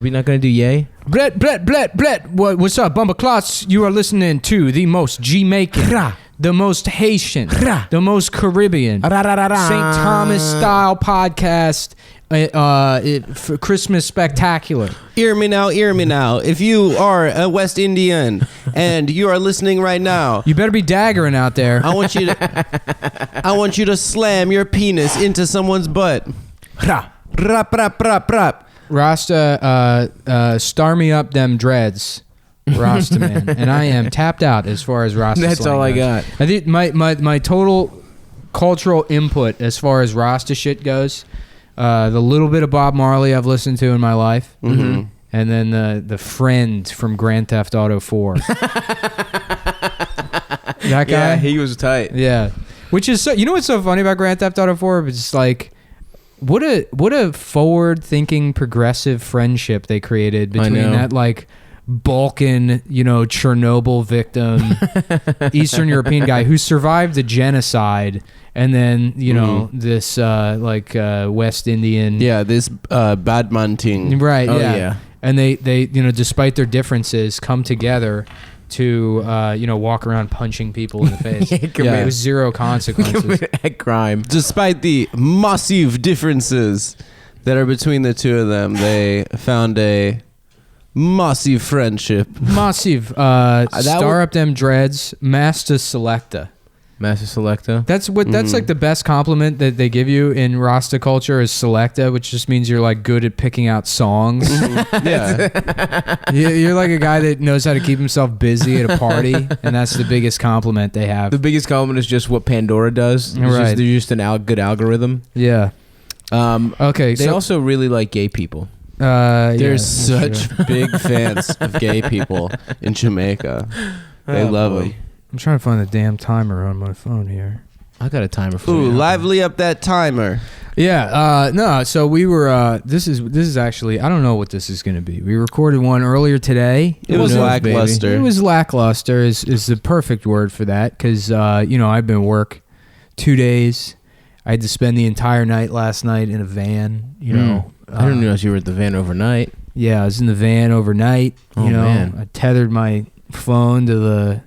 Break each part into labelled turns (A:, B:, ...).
A: We not gonna do yay?
B: Brett. What's up, Bumba Clots? You are listening to the most Jamaican, the most Haitian, the most Caribbean, St. Thomas style podcast for Christmas spectacular.
C: Hear me now. If you are a West Indian and you are listening right now,
B: You better be daggering out there.
C: I want you to slam your penis into someone's butt. Rap.
B: Rasta, star me up them dreads, Rasta man, and I am tapped out as far as Rasta.
A: That's all I got.
B: I think my total cultural input as far as Rasta shit goes, the little bit of Bob Marley I've listened to in my life, and then the friend from Grand Theft Auto 4. That guy,
A: Yeah, he was tight.
B: yeah. Which is so. You know what's so funny about Grand Theft Auto 4? It's just like. What a forward-thinking, progressive friendship they created between that like Balkan, Chernobyl victim, Eastern European guy who survived the genocide, and then this West Indian,
C: this bad man thing.
B: right?
A: Oh,
B: yeah.
A: yeah.
B: And they despite their differences, come together to walk around punching people in the face.
A: Yeah.
B: With zero consequences.
A: Commit crime.
C: Despite the massive differences that are between the two of them, they found a massive friendship.
B: Massive. Star up them dreads. Master Selecta.
A: Master Selecta.
B: That's like the best compliment that they give you in Rasta culture is Selecta, which just means you're like good at picking out songs.
C: Yeah.
B: You're like a guy that knows how to keep himself busy at a party, and that's the biggest compliment they have.
A: The biggest compliment is just what Pandora does.
B: Right.
A: They're just an good algorithm.
B: Yeah. Okay.
A: They also really like gay people.
C: There's such big fans of gay people in Jamaica. They love them.
B: I'm trying to find the damn timer on my phone here.
A: I got a timer for
C: Ooh,
A: you.
C: lively up that timer.
B: Yeah, no, so we were, this is actually, I don't know what this is going to be. We recorded one earlier today.
C: It was lackluster.
B: It was lackluster is the perfect word for that because, I've been at work 2 days. I had to spend the entire night last night in a van,
A: I didn't realize you were at the van overnight.
B: Yeah, I was in the van overnight.
A: Man.
B: I tethered my phone to the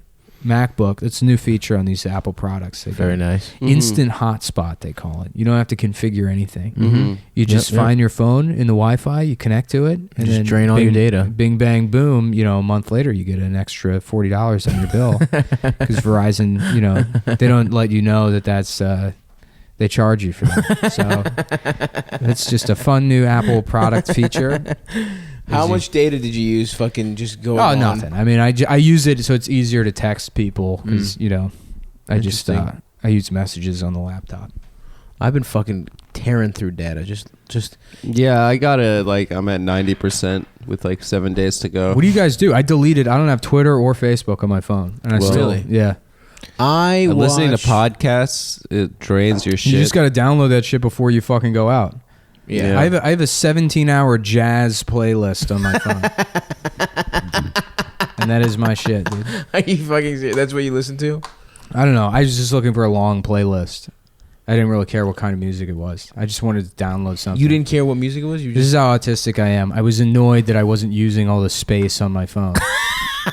B: MacBook. That's a new feature on these Apple products.
A: Very nice.
B: Instant hotspot, they call it. You don't have to configure anything.
C: Mm-hmm.
B: You just find your phone in the Wi-Fi, you connect to it, and
A: just
B: then
A: drain all your data.
B: Bing, bang, boom. A month later, you get an extra $40 on your bill because Verizon, they don't let you know that's they charge you for that. So it's just a fun new Apple product feature.
A: How much data did you use fucking just going on?
B: Nothing. I mean, I use it so it's easier to text people because, I just I use messages on the laptop.
A: I've been fucking tearing through data. Just
C: Yeah, I got I'm at 90% with 7 days to go.
B: What do you guys do? I deleted. I don't have Twitter or Facebook on my phone. And I
A: Really?
B: Yeah.
C: Listening to podcasts, it drains your shit.
B: You just got to download that shit before you fucking go out.
A: Yeah.
B: I have a 17-hour jazz playlist on my phone. And that is my shit, dude.
A: Are you fucking serious? That's what you listen to?
B: I don't know. I was just looking for a long playlist. I didn't really care what kind of music it was. I just wanted to download something.
A: You didn't care what music it was?
B: This is how autistic I am. I was annoyed that I wasn't using all the space on my phone.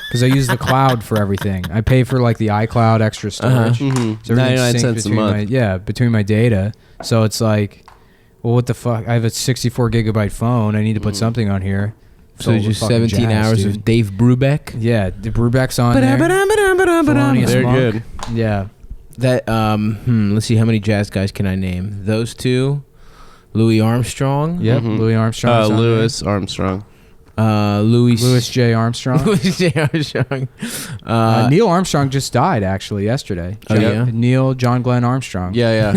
B: Because I use the cloud for everything. I pay for the iCloud extra storage. So
C: 99 cents a month.
B: Between my data. So it's like, well, what the fuck? I have a 64 gigabyte phone. I need to put something on here.
A: So just 17 hours of Dave Brubeck?
B: Yeah, the Brubeck's on there. Thelonious
C: They're
B: Monk.
C: good.
B: Yeah.
A: That let's see, how many jazz guys can I name? Those two, Louis Armstrong.
B: Yep, Louis Armstrong.
C: Louis Armstrong.
B: Louis J. Armstrong.
A: Louis J. Armstrong.
B: Neil Armstrong just died actually yesterday.
A: Oh, yeah?
B: Neil John Glenn Armstrong.
C: Yeah.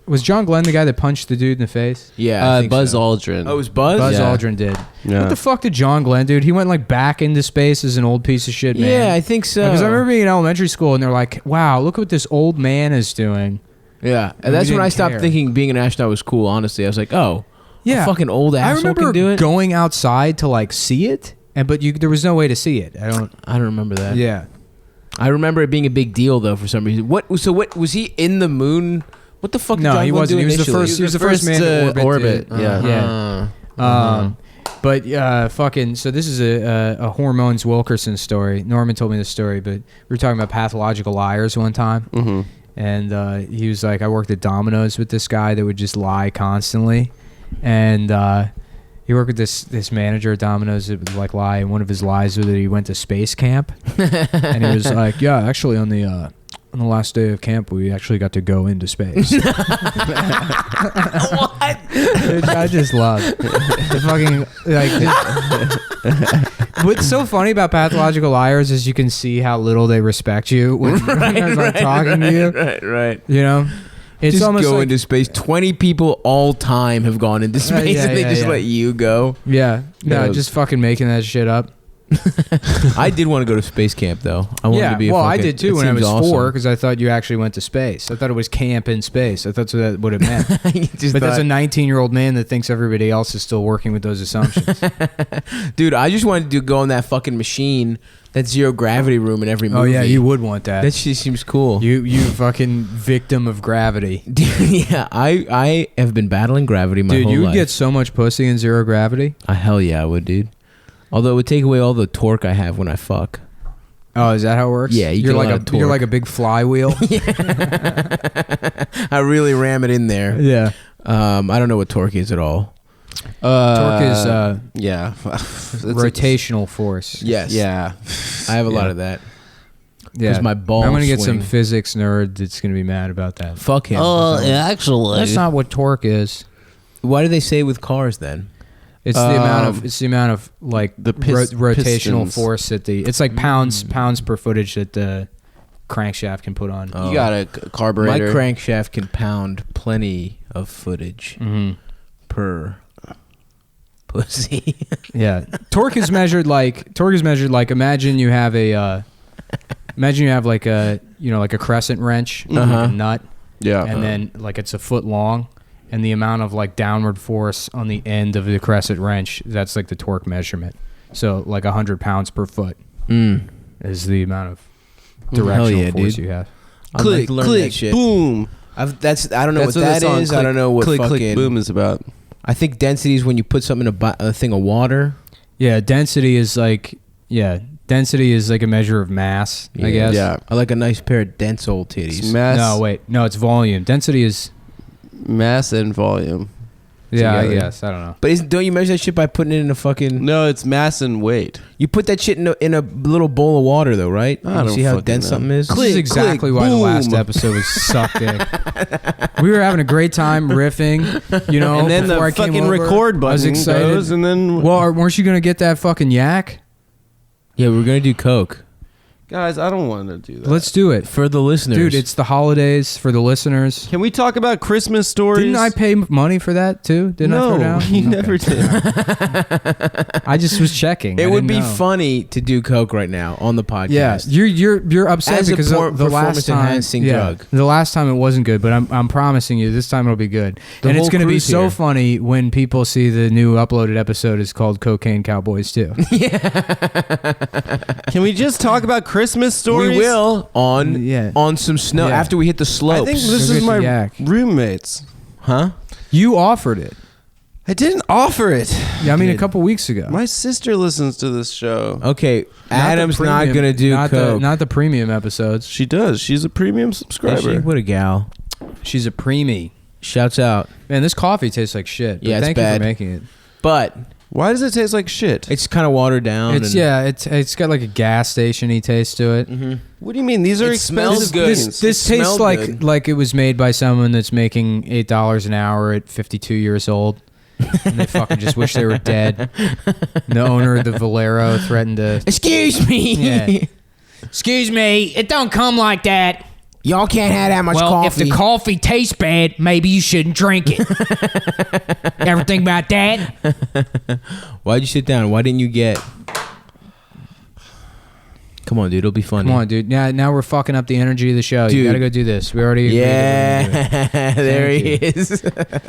B: Was John Glenn the guy that punched the dude in the face?
A: Yeah, I think
C: Buzz
A: so.
C: Aldrin.
A: Oh, it was Buzz?
B: Buzz
C: Yeah.
B: Aldrin did.
C: Yeah.
B: What the fuck did John Glenn do? He went back into space as an old piece of shit man.
A: Yeah, I think so.
B: Because I remember being in elementary school and they're like, wow, look what this old man is doing.
A: Yeah, and
B: we
A: that's when
B: didn't
A: I stopped
B: care.
A: thinking being an astronaut was cool, honestly. I was like, oh,
B: Yeah.
A: a fucking old
B: I
A: asshole
B: remember
A: can do it?
B: going outside to see it, but there was no way to see it.
A: I don't remember that.
B: Yeah.
A: I remember it being a big deal, though, for some reason. What was he in the moon What the fuck? Did
B: No,
A: John
B: he
A: Glenn
B: wasn't.
A: do
B: He was the
A: initially?
B: first. He was the first man to orbit.
C: Yeah.
B: But fucking. So this is a Hormones Wilkerson story. Norman told me this story, but we were talking about pathological liars one time, and he was like, I worked at Domino's with this guy that would just lie constantly, and he worked with this manager at Domino's that would like lie, and one of his lies was that he went to space camp, and he was like, yeah, actually on the last day of camp, we actually got to go into space.
A: What?
B: Dude, I just love the fucking like. What's so funny about pathological liars is you can see how little they respect you when they're like talking to you.
A: Right.
B: You know, it's
A: just
B: almost
A: go
B: like,
A: into space. 20 people all time have gone into space, and they just let you go.
B: Yeah, no,
A: Yeah.
B: just fucking making that shit up.
A: I did want to go to space camp though. I wanted to be.
B: I did too when I was 4
A: because
B: because I thought you actually went to space. I thought it was camp in space. I thought that's what it meant. But that's a 19-year-old man that thinks everybody else is still working with those assumptions.
A: Dude, I just wanted to go on that fucking machine, that zero gravity room in every movie.
B: Oh yeah, you would want that.
A: That shit seems cool.
B: You fucking victim of gravity.
A: Dude, yeah, I have been battling gravity my whole life.
B: Dude, you would get so much pussy in zero gravity.
A: Hell yeah, I would, dude. Although it would take away all the torque I have when I fuck.
B: Oh, is that how it works?
A: Yeah,
B: you're like you're like a big flywheel.
A: I really ram it in there.
B: Yeah.
A: I don't know what torque is at all.
B: Torque is
C: yeah,
B: rotational force.
A: Yes.
C: Yeah,
A: I have a lot of that.
B: Yeah.
A: Because my balls
B: I'm gonna get some
A: swing.
B: physics nerd that's gonna be mad about that.
A: Fuck him.
C: actually,
B: That's not what torque is.
A: Why do they say with cars then?
B: It's the amount of like
C: the
B: rotational
C: pistons.
B: force at the. It's like pounds per footage that the crankshaft can put on.
C: You got a carburetor.
A: My crankshaft can pound plenty of footage per pussy.
B: Yeah, torque is measured like imagine you have like a like a crescent wrench, like a nut, and then like it's a foot long, and the amount of like downward force on the end of the crescent wrench, that's like the torque measurement. So like 100 pounds per foot is the amount of directional force you have.
A: I'd like to learn that shit.
C: Boom.
A: I don't know what that is. I don't know what
C: click,
A: fucking
C: click, boom is about.
A: I think density is when you put something in a thing of water.
B: Yeah, density is like a measure of mass, I guess.
C: Yeah.
A: I like a nice pair of dense old titties.
C: It's mass,
B: it's volume. Density is
C: mass and volume.
B: I
C: together.
B: guess. I don't know.
A: But don't you measure that shit by putting it in a fucking...
C: No, it's mass and weight.
A: You put that shit in a little bowl of water though, right?
C: I don't
A: see how
C: fucking
A: dense
C: know.
A: something is?
B: This is exactly why the last episode was suck dick. We were having a great time riffing,
C: and then
B: before I
C: the
B: came
C: fucking
B: over.
C: record
B: I
C: button
B: was excited.
C: goes, and then
B: Well, weren't you gonna get that fucking yak?
A: Yeah, we're gonna do coke
C: guys, I don't want to do that.
B: Let's do it,
A: for the listeners.
B: dude. It's the holidays for the listeners.
C: Can we talk about Christmas stories?
B: Didn't I pay money for that too? Didn't I throw
C: No,
B: down?
C: you never did.
B: I just was checking.
A: It
B: I
A: would
B: didn't
A: be
B: know.
A: funny to do coke right now on the podcast.
B: Yeah, you're upset
A: As a
B: because the last time,
A: performance-enhancing drug.
B: the last time it wasn't good, but I'm promising you this time it'll be good.
A: The
B: And it's
A: whole
B: going to be
A: crew's
B: so
A: here.
B: funny when people see the new uploaded episode is called Cocaine Cowboys 2.
C: Can we just talk about Christmas stories?
A: We will
B: Yeah.
A: on some snow
B: Yeah.
A: after we hit the slopes.
C: I think this
B: Go
C: is
B: get
C: my
B: the yak.
C: roommates.
A: Huh?
B: You offered it.
C: I didn't offer it.
B: Yeah, I mean a
A: did.
B: couple weeks ago.
C: My sister listens to this show.
A: Okay,
B: the
A: Adam's not
B: premium-
A: gonna do
B: not
A: coke.
B: not the premium episodes.
C: She does. She's a premium
A: Is she?
C: subscriber.
A: What a gal.
B: She's a preemie.
A: Shouts out.
B: Man, this coffee tastes like shit. But
A: Yeah, it's
B: thank you
A: bad.
B: for making it.
A: But
C: Why does it taste like shit?
A: it's kind of watered down.
B: It's got like a gas station-y taste to it.
C: What do you mean? These are
A: It smells
C: expensive
A: good.
C: beans.
B: This
A: It
B: tastes
A: smelled good.
B: like it was made by someone that's making $8 an hour at 52 years old. And they fucking just wish they were dead. And the owner of the Valero threatened to...
A: Excuse me.
B: Yeah. Excuse me, it don't come like that.
A: Y'all can't have that much coffee.
B: if the coffee tastes bad, maybe you shouldn't drink it. Ever think about that?
A: Why'd you sit down? Why didn't you get... Come on, dude. It'll be funny.
B: Come on, dude. Now we're fucking up the energy of the show. You
A: Dude.
B: gotta go do this. We already agreed that we're gonna do it.
A: Yeah. There he
B: Thank
A: is.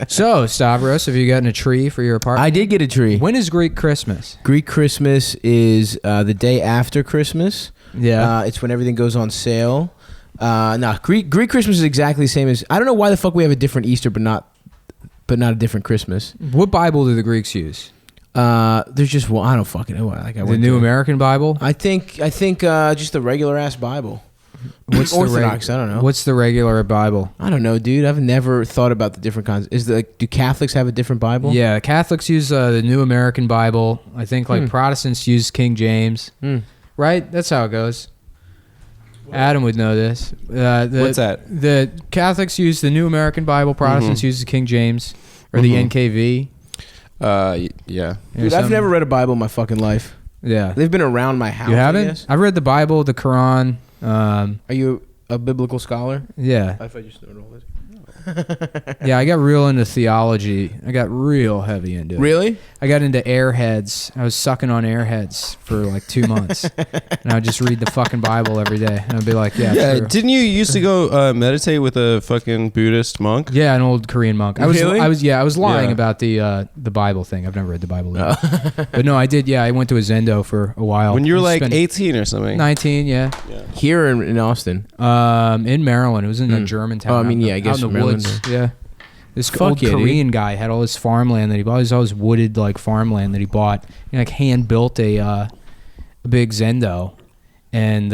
B: So, Stavros, have you gotten a tree for your apartment?
A: I did get a tree.
B: When is Greek Christmas?
A: Greek Christmas is the day after Christmas.
B: Yeah.
A: It's when everything goes on sale. No, Greek Christmas is exactly the same as. I don't know why the fuck we have a different Easter, but not a different Christmas.
B: What Bible do the Greeks use?
A: There's just one. I don't fucking know. Like
B: The New American Bible.
A: I think just the regular ass Bible. What's Orthodox? I don't know.
B: What's the regular Bible?
A: I don't know, dude. I've never thought about the different kinds. Do Catholics have a different Bible?
B: Yeah, Catholics use the New American Bible. I think Protestants use King James. Right? That's how it goes. Adam would know this.
C: What's that?
B: The Catholics use the New American Bible. Protestants use the King James or the NKV.
C: Yeah.
A: Dude, I've never read a Bible in my fucking life.
B: Yeah.
A: They've been around my house.
B: You haven't?
A: I guess.
B: I've read the Bible, the Quran.
A: Are you a biblical scholar?
B: Yeah.
A: I thought you just know all this.
B: Yeah, I got real into theology. I got real heavy into it.
A: Really?
B: I got into airheads. I was sucking on airheads for like 2 months. And I would just read the fucking Bible every day. And I'd be like, yeah, true.
C: Didn't you used to go meditate with a fucking Buddhist monk?
B: Yeah, an old Korean monk. I was lying
C: Yeah.
B: about the Bible thing. I've never read the Bible either. But no, I did. Yeah, I went to a Zendo for a while.
C: When you were like 18 or something.
B: 19, yeah.
A: Here in Austin.
B: In Maryland. It was in a German town.
A: Oh, I mean, yeah, I guess
B: out in the
A: Maryland.
B: woods. Yeah. This
A: Fuck
B: old
A: yeah,
B: Korean guy had all this farmland that he bought. All this wooded like farmland that he bought. He like hand built a big Zendo, and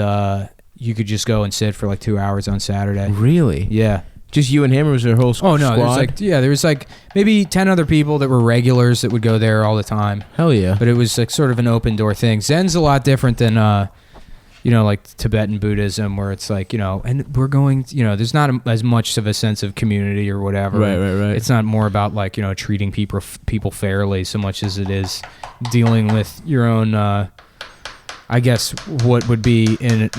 B: you could just go and sit for like 2 hours on Saturday.
A: Really?
B: Yeah.
A: Just you and him, or was there a whole squad?
B: Oh no, there was like maybe 10 other people that were regulars that would go there all the time.
A: Hell yeah.
B: But it was like sort of an open door thing. Zen's a lot different than like Tibetan Buddhism, where it's like, and we're going, there's not as much of a sense of community or whatever.
A: Right.
B: It's not more about like, treating people fairly so much as it is dealing with your own, I guess, what would be in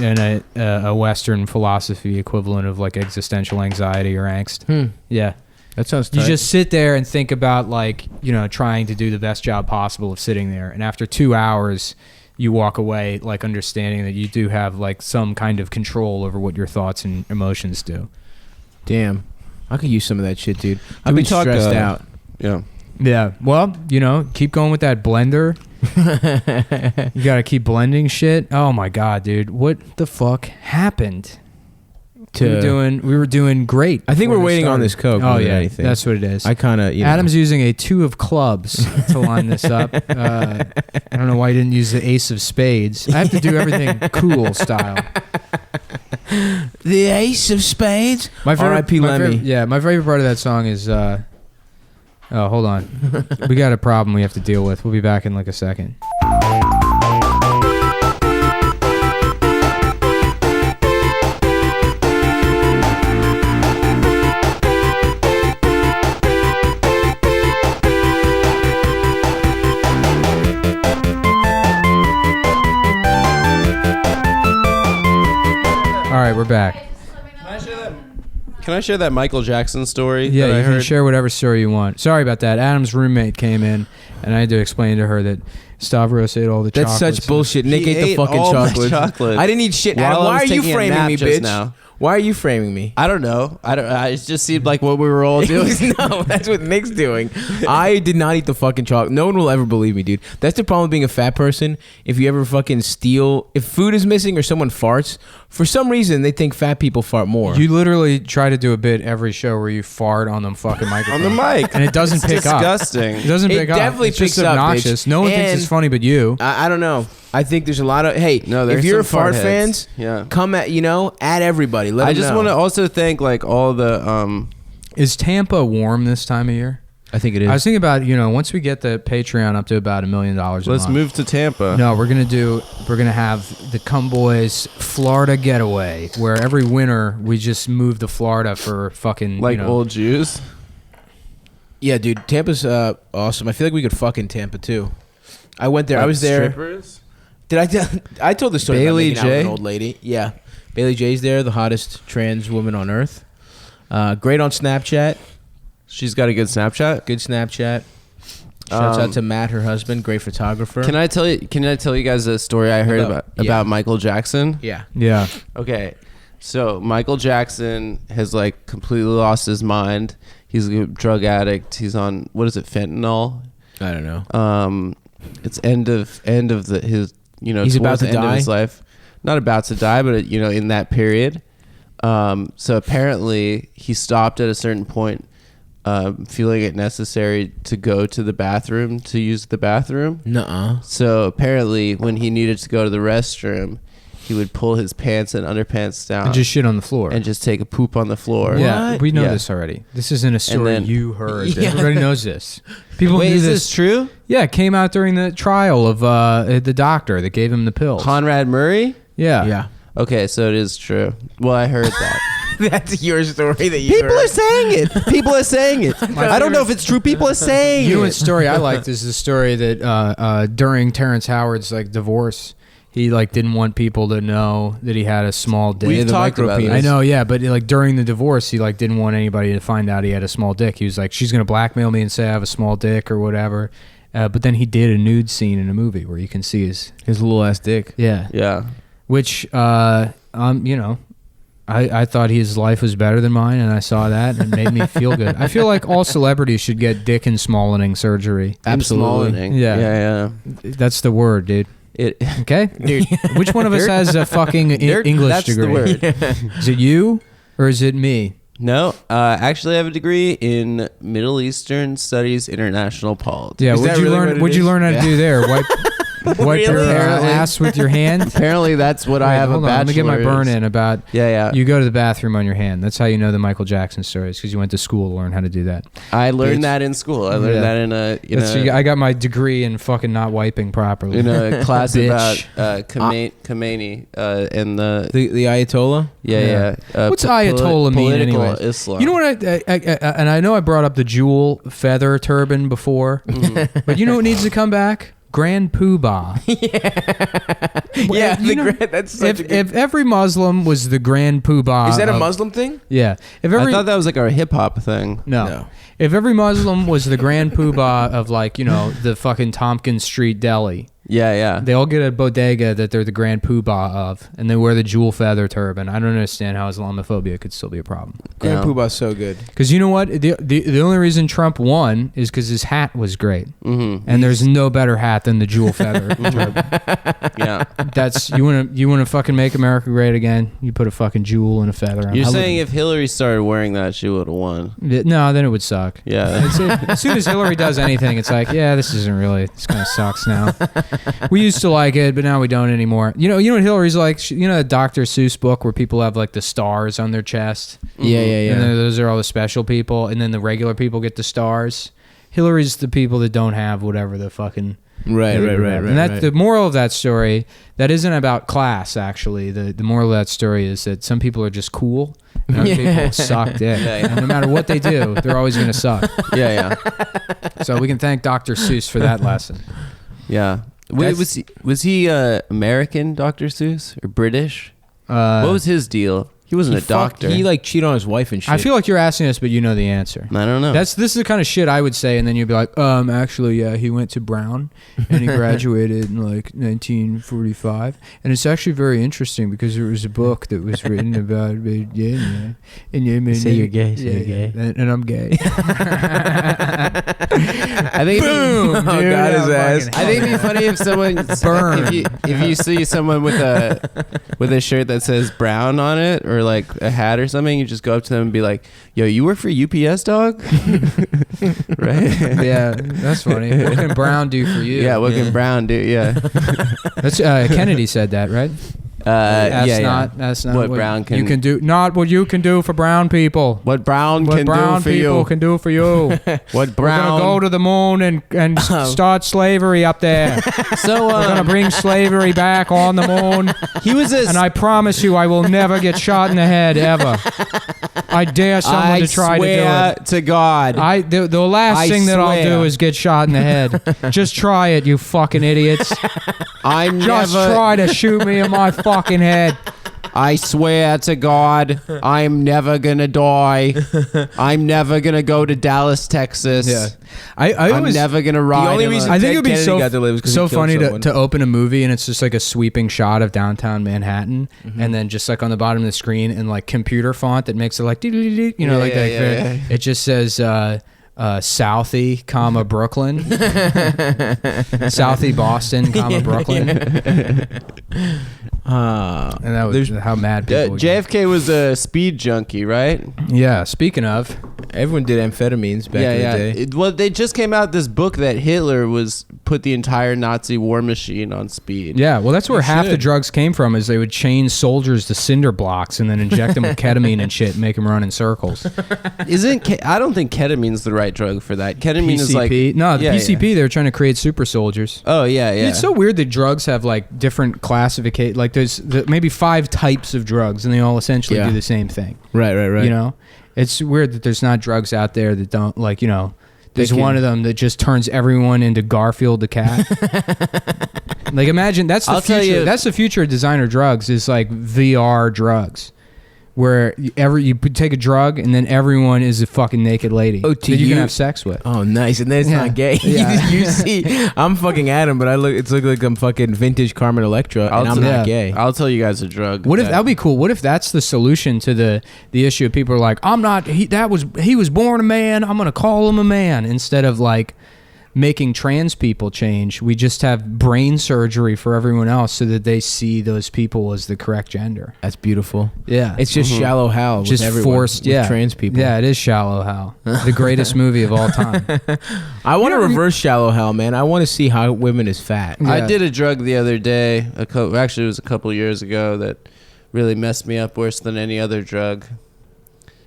B: a Western philosophy equivalent of like existential anxiety or angst. Yeah.
A: That sounds tight.
B: You just sit there and think about like, trying to do the best job possible of sitting there. And after 2 hours, you walk away like understanding that you do have like some kind of control over what your thoughts and emotions do.
A: Damn. I could use some of that shit, dude. I've been stressed out.
C: Yeah.
B: Yeah. Well, keep going with that blender. You got to keep blending shit. Oh my God, dude. What the fuck happened? We were doing great.
A: I think we're waiting on this Coke.
B: Oh yeah,
A: anything.
B: that's what it is.
A: I kind of.
B: Adam's using a 2 of clubs to line this up. I don't know why he didn't use the ace of spades. I have to do everything cool style.
A: The ace of spades. My favorite. R.I.P. Lemmy.
B: My favorite part of that song is. Oh, hold on. We got a problem we have to deal with. We'll be back in like a second. All right, we're back.
C: Can I share that Michael Jackson story?
B: Yeah,
C: that I
B: you
C: heard?
B: can share whatever story you want. Sorry about that. Adam's roommate came in, and I had to explain to her that Stavros ate all the chocolates.
A: That's such bullshit. Nick ate the fucking
C: all my
A: chocolate.
C: chocolate.
A: I didn't eat shit.
C: While
A: Adam,
C: I
A: why
C: was
A: are you
C: taking a
A: framing
C: nap
A: me,
C: just
A: bitch?
C: now.
A: Why are you framing me?
C: I don't know. It just seemed like what we were all doing.
A: No, that's what Nick's doing. I did not eat the fucking chocolate. No one will ever believe me, dude. That's the problem with being a fat person. If you ever fucking steal, if food is missing or someone farts, for some reason they think fat people fart more.
B: You literally try to do a bit every show where you fart on the fucking microphone.
C: On the mic.
B: And it doesn't pick up.
C: Disgusting.
B: It doesn't pick up.
A: definitely
B: It's just
A: picks up,
B: obnoxious.
A: bitch.
B: No one thinks
A: And
B: it's funny but you.
A: I don't know. I think there's a lot of if you're fart fans, come at add everybody. Let
C: I
A: them
C: just
A: know.
C: want to also thank like all the
B: Is Tampa warm this time of year?
A: I think it is.
B: I was thinking about, once we get the Patreon up to about $1 million a
C: let's
B: month.
C: move to Tampa.
B: No, we're gonna have the Cowboys Florida getaway, where every winter we just move to Florida for fucking
C: like old Jews.
A: Yeah, dude, Tampa's awesome. I feel like we could fuck in Tampa too. I went there.
C: Like
A: I was there.
C: Strippers?
A: Did I told the story
C: Bailey
A: about making out with
C: J?
A: an old lady. Yeah, Bailey J's there, the hottest trans woman on earth. Great on Snapchat.
C: She's got a good Snapchat.
A: Good Snapchat. Shouts out to Matt, her husband, great photographer.
C: Can I tell you guys a story I heard about Michael Jackson?
A: Yeah.
B: Yeah.
C: Okay. So Michael Jackson has like completely lost his mind. He's a drug addict. He's on fentanyl?
A: I don't know.
C: It's end of his
A: He's about to
C: the end
A: die?
C: of his life. Not about to die, but in that period. So apparently he stopped at a certain point, feeling it necessary to go to the bathroom to use the bathroom.
A: Nuh-uh.
C: So apparently when he needed to go to the restroom, he would pull his pants and underpants down
B: And just shit on the floor.
C: and just take a poop on the floor.
B: Yeah,
A: What?
B: we know
C: Yeah.
B: this already. This isn't a story
C: then-
B: you heard.
A: Yeah.
B: Everybody knows this. People
C: Wait,
B: knew
C: is
B: this.
C: this true?
B: Yeah, it came out during the trial of the doctor that gave him the pills.
C: Conrad Murray?
B: yeah.
A: Yeah.
C: Okay, so it is true. Well, I heard that.
A: That's your story that you
C: People
A: heard.
C: are saying it. People are saying it. I don't know if it's true. People are saying
B: You know
C: it.
B: what story I liked is the story that during Terrence Howard's like divorce, he like didn't want people to know that he had a small dick.
C: We've
A: the
C: talked about
A: micropenis.
C: this.
B: I know, yeah, but like during the divorce, he like didn't want anybody to find out he had a small dick. He was like, she's gonna blackmail me and say I have a small dick or whatever. But then he did a nude scene in a movie where you can see his
A: little ass dick.
C: Yeah.
B: which you know, I thought his life was better than mine, and I saw that, and it made me feel good. I feel like all celebrities should get dick and smallening surgery.
A: Absolutely.
B: Yeah.
C: Yeah.
B: That's the word, dude.
C: It.
B: Okay,
A: Dude.
B: which one of us has a fucking English
C: that's
B: degree?
C: the word.
B: Is it you or is it me?
C: No, actually, I have a degree in Middle Eastern Studies, International Politics.
B: Yeah,
A: Is that
B: what'd you
A: really
B: learn?
A: what it
B: What'd you
A: is?
B: learn how to do there? Wipe your
C: Really?
B: ass with your hand.
C: Apparently, that's what I
B: Wait,
C: have
B: hold
C: a
B: on, let me get my
C: bachelor's.
B: burn in about.
C: Yeah.
B: You go to the bathroom on your hand. That's how you know the Michael Jackson story. Because you went to school to learn how to do that.
C: I learned
B: Bitch.
C: that in school. I learned
B: Yeah.
C: that in
B: I got my degree in fucking not wiping properly.
C: in a class
B: Bitch.
C: about Khomeini and the
A: The Ayatollah?
C: yeah.
B: What's Ayatollah mean
C: political
B: anyways?
C: Islam.
B: You know what? And I know I brought up the jewel feather turban before, but you know what needs to come back? Grand Poobah.
A: Yeah,
B: you know,
A: that's such a good...
B: If every Muslim was the Grand Poobah,
A: Is that a
B: of-
A: Muslim thing?
B: Yeah. If
C: I
B: every
C: thought that was like a hip hop thing.
B: no. If every Muslim was the Grand Poobah of like, you know, the fucking Tompkins Street Deli,
C: Yeah.
B: they all get a bodega that they're the Grand Poobah of, and they wear the jewel feather turban. I don't understand how Islamophobia could still be a problem.
A: Grand
C: Yeah.
A: Poobah's so good.
B: Because you know what? The only reason Trump won is because his hat was great.
C: Mm-hmm.
B: And there's no better hat than the jewel feather turban.
C: Yeah.
B: That's you wanna fucking make America great again? You put a fucking jewel and a feather on.
C: You're
B: I
C: saying if Hillary started wearing that, she would have won.
B: no, then it would suck.
C: Yeah.
B: As soon as Hillary does anything, it's like, yeah, this isn't really. This kind of sucks now. We used to like it, but now we don't anymore. You know what Hillary's like? You know the Dr. Seuss book where people have like the stars on their chest.
A: Yeah.
B: And then those are all the special people, and then the regular people get the stars. Hillary's the people that don't have whatever the fucking
A: Right.
B: And that's the moral of that story. That isn't about class, actually. The moral of that story is that some people are just cool, and other people suck dick.
C: Yeah.
B: And no matter what they do, they're always going to suck.
C: Yeah.
B: So we can thank Dr. Seuss for that lesson.
C: Yeah. Wait, was he American, Dr. Seuss, or British? What was his deal? He wasn't a doctor.
A: He like cheated on his wife and shit.
B: I feel like you're asking us, but you know the answer.
C: I don't know.
B: This is the kind of shit I would say, and then you'd be like, actually, yeah, he went to Brown, and he graduated in like 1945, and it's actually very interesting because there was a book that was written about and
A: Say you're gay, say you're gay.
B: and I'm gay.
C: I think
B: Boom,
A: Oh,
B: dude.
A: got his
B: I'm
A: ass.
B: fucking-
C: I think it'd be funny if someone
B: Burn.
C: if you see someone with a shirt that says Brown on it or like a hat or something, you just go up to them and be like, "Yo, you work for UPS, dog?" Right?
B: Yeah, that's funny. What can Brown do for you?
C: Yeah, what can Brown do? Yeah.
B: That's Kennedy said that, right? That's not
C: What Brown can-
B: you can do. Not what you can do for brown people.
C: What Brown
B: What
C: can
B: brown
C: do for
B: people
C: you?
B: can do for you.
C: What
B: We're
C: Brown?
B: gonna go to the moon and start slavery up there.
C: So
B: We're gonna bring slavery back on the moon,
C: he was a.
B: and I promise you, I will never get shot in the head ever. I dare someone to try to do
C: swear
B: it.
C: to God.
B: The last
C: I
B: thing that I'll
C: swear.
B: do is get shot in the head. Just try it, you fucking idiots.
C: I'm
B: Just
C: never.
B: try to shoot me in my fucking head.
C: I swear to God, I'm never gonna die. I'm never gonna go to Dallas, Texas. I'm
B: always,
C: never gonna ride.
A: The only
C: in a-
A: reason
B: I think
A: Ted
B: it'd be
A: Kennedy got to live is 'cause he
B: so
A: killed
B: funny
A: someone.
B: to open a movie and it's just like a sweeping shot of downtown Manhattan, and then just like on the bottom of the screen in like computer font that makes it like dee-dee-dee-dee, you know,
C: Yeah.
B: it just says Southie, comma Brooklyn, Southie Boston, comma Brooklyn. And that was how mad people would get.
C: JFK was a speed junkie, right?
B: Yeah, speaking of.
A: Everyone did amphetamines back in the day.
C: Well, they just came out this book that Hitler put the entire Nazi war machine on speed.
B: Yeah, well, that's where half the drugs came from, is they would chain soldiers to cinder blocks and then inject them with ketamine and shit and make them run in circles.
C: I don't think ketamine's the right drug for that. Ketamine is like...
B: No, the PCP, they were trying to create super soldiers.
C: Oh, yeah.
B: It's so weird that drugs have like different classification. Like there's maybe 5 types of drugs and they all essentially do the same thing.
A: Right.
B: You know? It's weird that there's not drugs out there that don't, like, you know, there's one of them that just turns everyone into Garfield the cat. Like, imagine, that's the future. That's the future of designer drugs, is like VR drugs. Where you take a drug and then everyone is a fucking naked lady that you can have sex with.
A: Oh, nice. And then it's not gay.
B: Yeah.
A: You see, I'm fucking Adam, but it's look like I'm fucking vintage Carmen Electra, and I'm not gay.
C: I'll tell you guys a drug.
B: What if that'd be cool? What if that's the solution to the issue of people are like, I'm not. He was born a man. I'm gonna call him a man, instead of like making trans people change. We just have brain surgery for everyone else so that they see those people as the correct gender.
A: That's beautiful.
B: Yeah,
A: it's just Shallow Hal.
B: Just
A: with
B: forced.
A: with trans people.
B: Yeah, it is Shallow Hal, the greatest movie of all time.
A: I want to reverse Shallow Hal, man. I want to see how women is fat.
B: Yeah.
C: I did a drug the other day. Actually, it was a couple years ago that really messed me up worse than any other drug.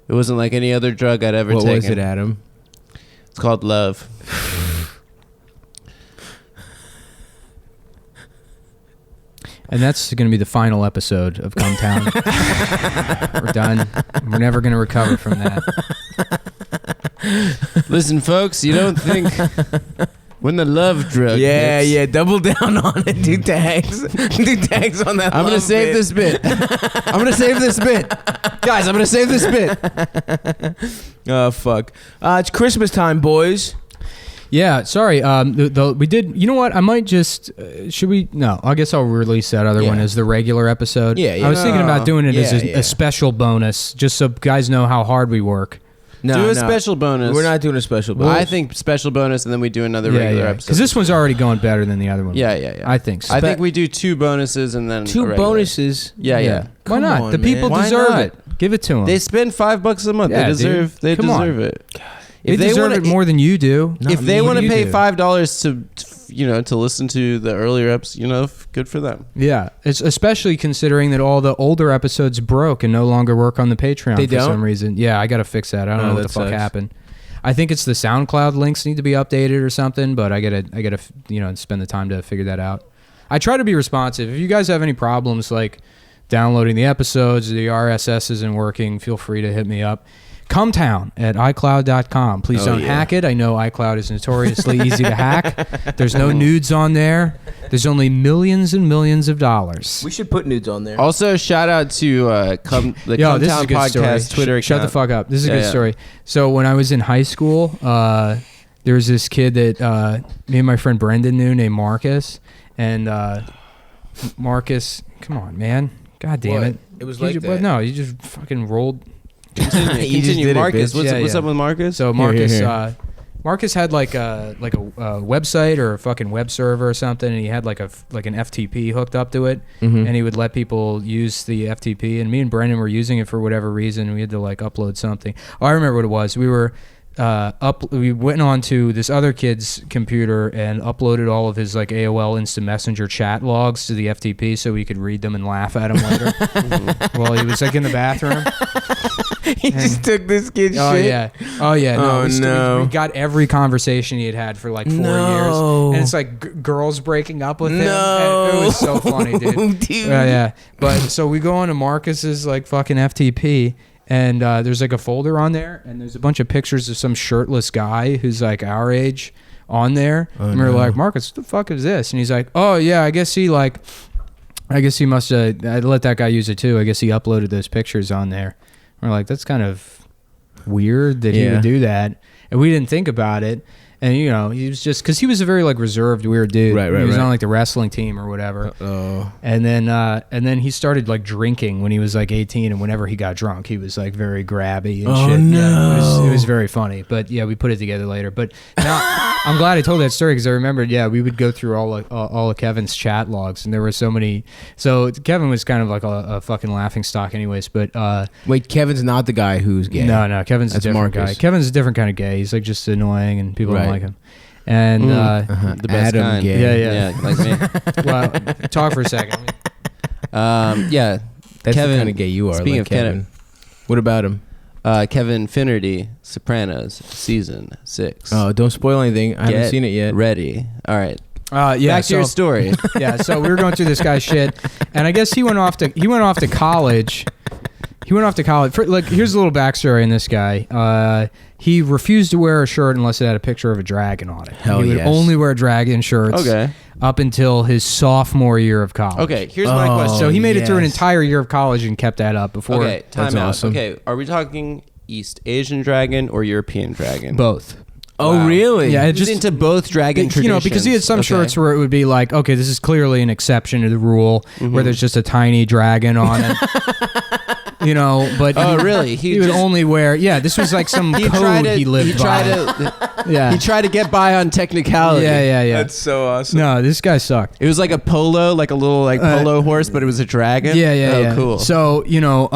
C: It wasn't like any other drug I'd ever taken.
A: What was it, Adam?
C: It's called love.
B: And that's going to be the final episode of Cumtown. We're done. We're never going to recover from that.
C: Listen, folks, you don't think when the love drug hits,
A: double down on it. Do tags. Do tags on that.
C: I'm going to save this bit. I'm going to save this bit. Guys, I'm going to save this bit.
A: Oh, fuck. It's Christmas time, boys.
B: Yeah, sorry. We did. You know what? I might just. Should we? No. I guess I'll release that other one as the regular episode.
A: Yeah.
B: I was thinking about doing it as a special bonus, just so guys know how hard we work.
C: No, special bonus.
A: We're not doing a special bonus.
C: I think special bonus, and then we do another regular episode.
B: Because this one's already going better than the other one.
C: Yeah.
B: I think so.
C: I think we do 2 bonuses and then
A: two bonuses.
C: Yeah.
B: Why not?
A: On,
B: the people deserve it. Give it to them.
C: They spend $5 a month.
B: Yeah,
C: they deserve.
B: dude.
C: They
B: Come
C: deserve
B: on.
C: it.
B: They deserve it more than you do.
C: If they want to pay $5 to listen to the earlier episodes, good for them.
B: Yeah, it's especially considering that all the older episodes broke and no longer work on the Patreon for some reason. Yeah, I got to fix that. I don't know what the fuck happened. I think it's the SoundCloud links need to be updated or something, but I gotta spend the time to figure that out. I try to be responsive. If you guys have any problems like downloading the episodes, the RSS isn't working, feel free to hit me up. Cumtown at iCloud.com. Please don't hack it. I know iCloud is notoriously easy to hack. There's no nudes on there. There's only millions and millions of dollars.
A: We should put nudes on there.
C: Also, shout out to the Cumtown Podcast Twitter account.
B: Shut the fuck up. This is a good story. So when I was in high school, there was this kid that me and my friend Brendan knew named Marcus. And Marcus, come on, man. God damn it.
A: It was like that.
B: No, you just fucking rolled.
C: Continue. Marcus. What's up with Marcus?
B: So Marcus, Marcus had like a website or a fucking web server or something, and he had like an FTP hooked up to it, and he would let people use the FTP. And me and Brendan were using it for whatever reason. We had to like upload something. Oh, I remember what it was. We were we went on to this other kid's computer and uploaded all of his like AOL Instant Messenger chat logs to the FTP so we could read them and laugh at him later while he was like in the bathroom.
A: He just took this kid's shit.
B: Oh yeah.
A: No,
B: we got every conversation he had for like 4 years, and it's like girls breaking up with him. And it was so funny, dude. Yeah. But so we go on to Marcus's like fucking FTP. And there's like a folder on there, and there's a bunch of pictures of some shirtless guy who's like our age on there. And we're like, Marcus, what the fuck is this? And he's like, oh yeah, I guess he must have. I let that guy use it too. I guess he uploaded those pictures on there. And we're like, that's kind of weird that he would do that, and we didn't think about it. And he was just because he was a very like reserved, weird dude. Right. He was on like the wrestling team or whatever. And then he started like drinking when he was like 18, and whenever he got drunk, he was like very grabby and shit.
A: No.
B: Yeah, it was very funny. But yeah, we put it together later. But now I'm glad I told that story because I remembered. Yeah, we would go through all of Kevin's chat logs, and there were so many. So Kevin was kind of like a fucking laughing stock, anyways. But
A: wait, Kevin's not the guy who's gay.
B: No, Kevin's
A: That's
B: a different
A: Marcus.
B: guy. Kevin's a different kind of gay. He's like just annoying, and people
A: Right.
B: don't like him. And
C: the best
A: Adam
C: kind.
A: gay.
B: Yeah.
C: like me.
B: well, talk for a second.
C: Yeah.
A: That's
C: Kevin,
A: the kind of gay you are.
C: speaking
A: like
C: of Kevin.
A: Kevin. What about him?
C: Kevin Finnerty, Sopranos, season 6.
A: Oh, don't spoil anything. I haven't
C: Get
A: seen it yet.
C: Ready. All right.
B: Yeah.
C: Back to your story.
B: Yeah. So we were going through this guy's shit, and I guess he went off to college. He went off to college. Here's a little backstory on this guy. He refused to wear a shirt unless it had a picture of a dragon on it.
A: Hell
B: he would
A: yes.
B: only wear dragon shirts.
C: Okay.
B: Up until his sophomore year of college.
C: Okay, here's my question.
B: So he made it through an
A: yes.
B: entire year of college and kept that up before.
C: Okay, time
A: That's
C: out.
A: awesome.
C: Okay, are we talking East Asian dragon or European dragon?
B: Both.
A: Oh,
C: Wow.
A: really?
B: Yeah, it
C: Just
B: just
C: into both dragon traditions.
B: because he had some
C: Okay.
B: shirts where it would be like, okay, this is clearly an exception to the rule, where there's just a tiny dragon on it. But
C: Oh, really?
B: He would only wear. Yeah, this was like some code he lived by. Yeah,
C: He tried to get by on technicality.
B: yeah.
A: so awesome.
B: No, this guy sucked.
C: It was like a polo, like a little polo horse, but it was a dragon.
B: Yeah.
C: Cool.
B: So so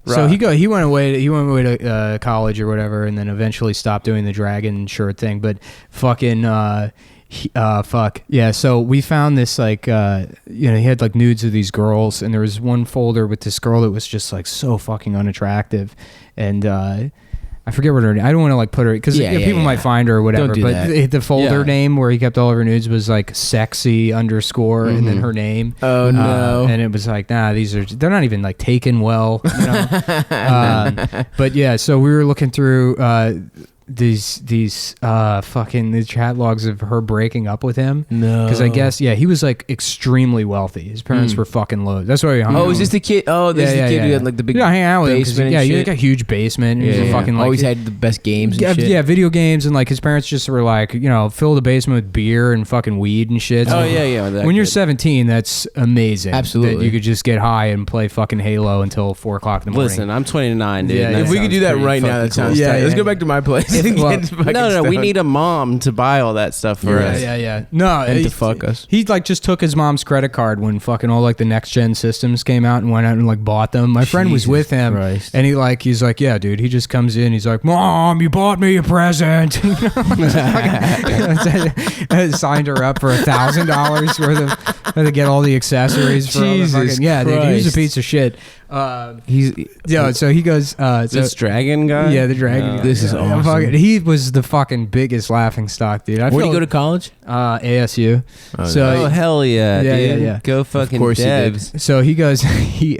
C: Rock.
B: he went away to college or whatever, and then eventually stopped doing the dragon shirt thing. But fucking fuck yeah. So we found this he had like nudes of these girls, and there was one folder with this girl that was just like so fucking unattractive, and I forget what her name. I don't want to like put her because people might find her or whatever.
A: Don't do
B: but
A: that.
B: the folder
C: Yeah.
B: name where he kept all of her nudes was like sexy _ and then her name.
A: Oh, no.
B: And it was like, nah, they're not even like taken well. But yeah, so we were looking through these fucking the chat logs of her breaking up with him.
A: No.
B: Because I guess he was like extremely wealthy. His parents were fucking loaded. That's why he hung out
A: Oh, is
B: with
A: this the kid? Oh, this is the kid who had like the big
B: hang out with him 'cause,
A: basement.
B: yeah,
A: and
B: he had
A: shit?
B: like a huge basement. He was a fucking like
A: always had the best games.
B: yeah,
A: And shit.
B: yeah, video games, and like his parents just were like, fill the basement with beer and fucking weed and shit.
C: Oh,
B: So
C: yeah.
B: when you're 17, that's amazing.
A: Absolutely.
B: That you could just get high and play fucking Halo until 4 o'clock in the morning.
C: Listen, I'm 29, dude.
B: Yeah,
C: and
B: yeah.
C: that
A: If we could
C: sounds
A: do that
C: pretty
A: right now,
C: fucking
A: that sounds
C: cool.
B: Yeah,
A: tight. Let's
B: yeah.
A: go back to my place. and
B: Well,
A: get fucking
C: No, we
A: stoned.
C: need a mom to buy all that stuff for us.
B: Yeah. No,
A: And to fuck us.
B: He like just took his mom's credit card when fucking all like the next gen systems came out and went out and like bought them. My friend was
A: Jesus
B: with him,
A: Christ.
B: and he's like, yeah, dude. He just comes in. He's like, Mom, you bought me a present. I signed her up for $1,000 worth to get all the accessories for all the
A: Jesus
B: fucking, yeah, dude. He was a
A: Christ.
B: piece of shit.
A: He's
B: So he goes.
C: This dragon guy?
B: Yeah, the dragon.
C: No.
A: This is
B: Yeah,
A: awesome.
B: he was the fucking biggest laughing stock, dude.
A: Where do you go to college?
B: ASU.
A: Oh,
B: So
C: Oh, hell yeah,
B: Yeah,
C: dude.
B: yeah.
C: Go fucking
A: course he did.
C: Debs.
B: So he goes, he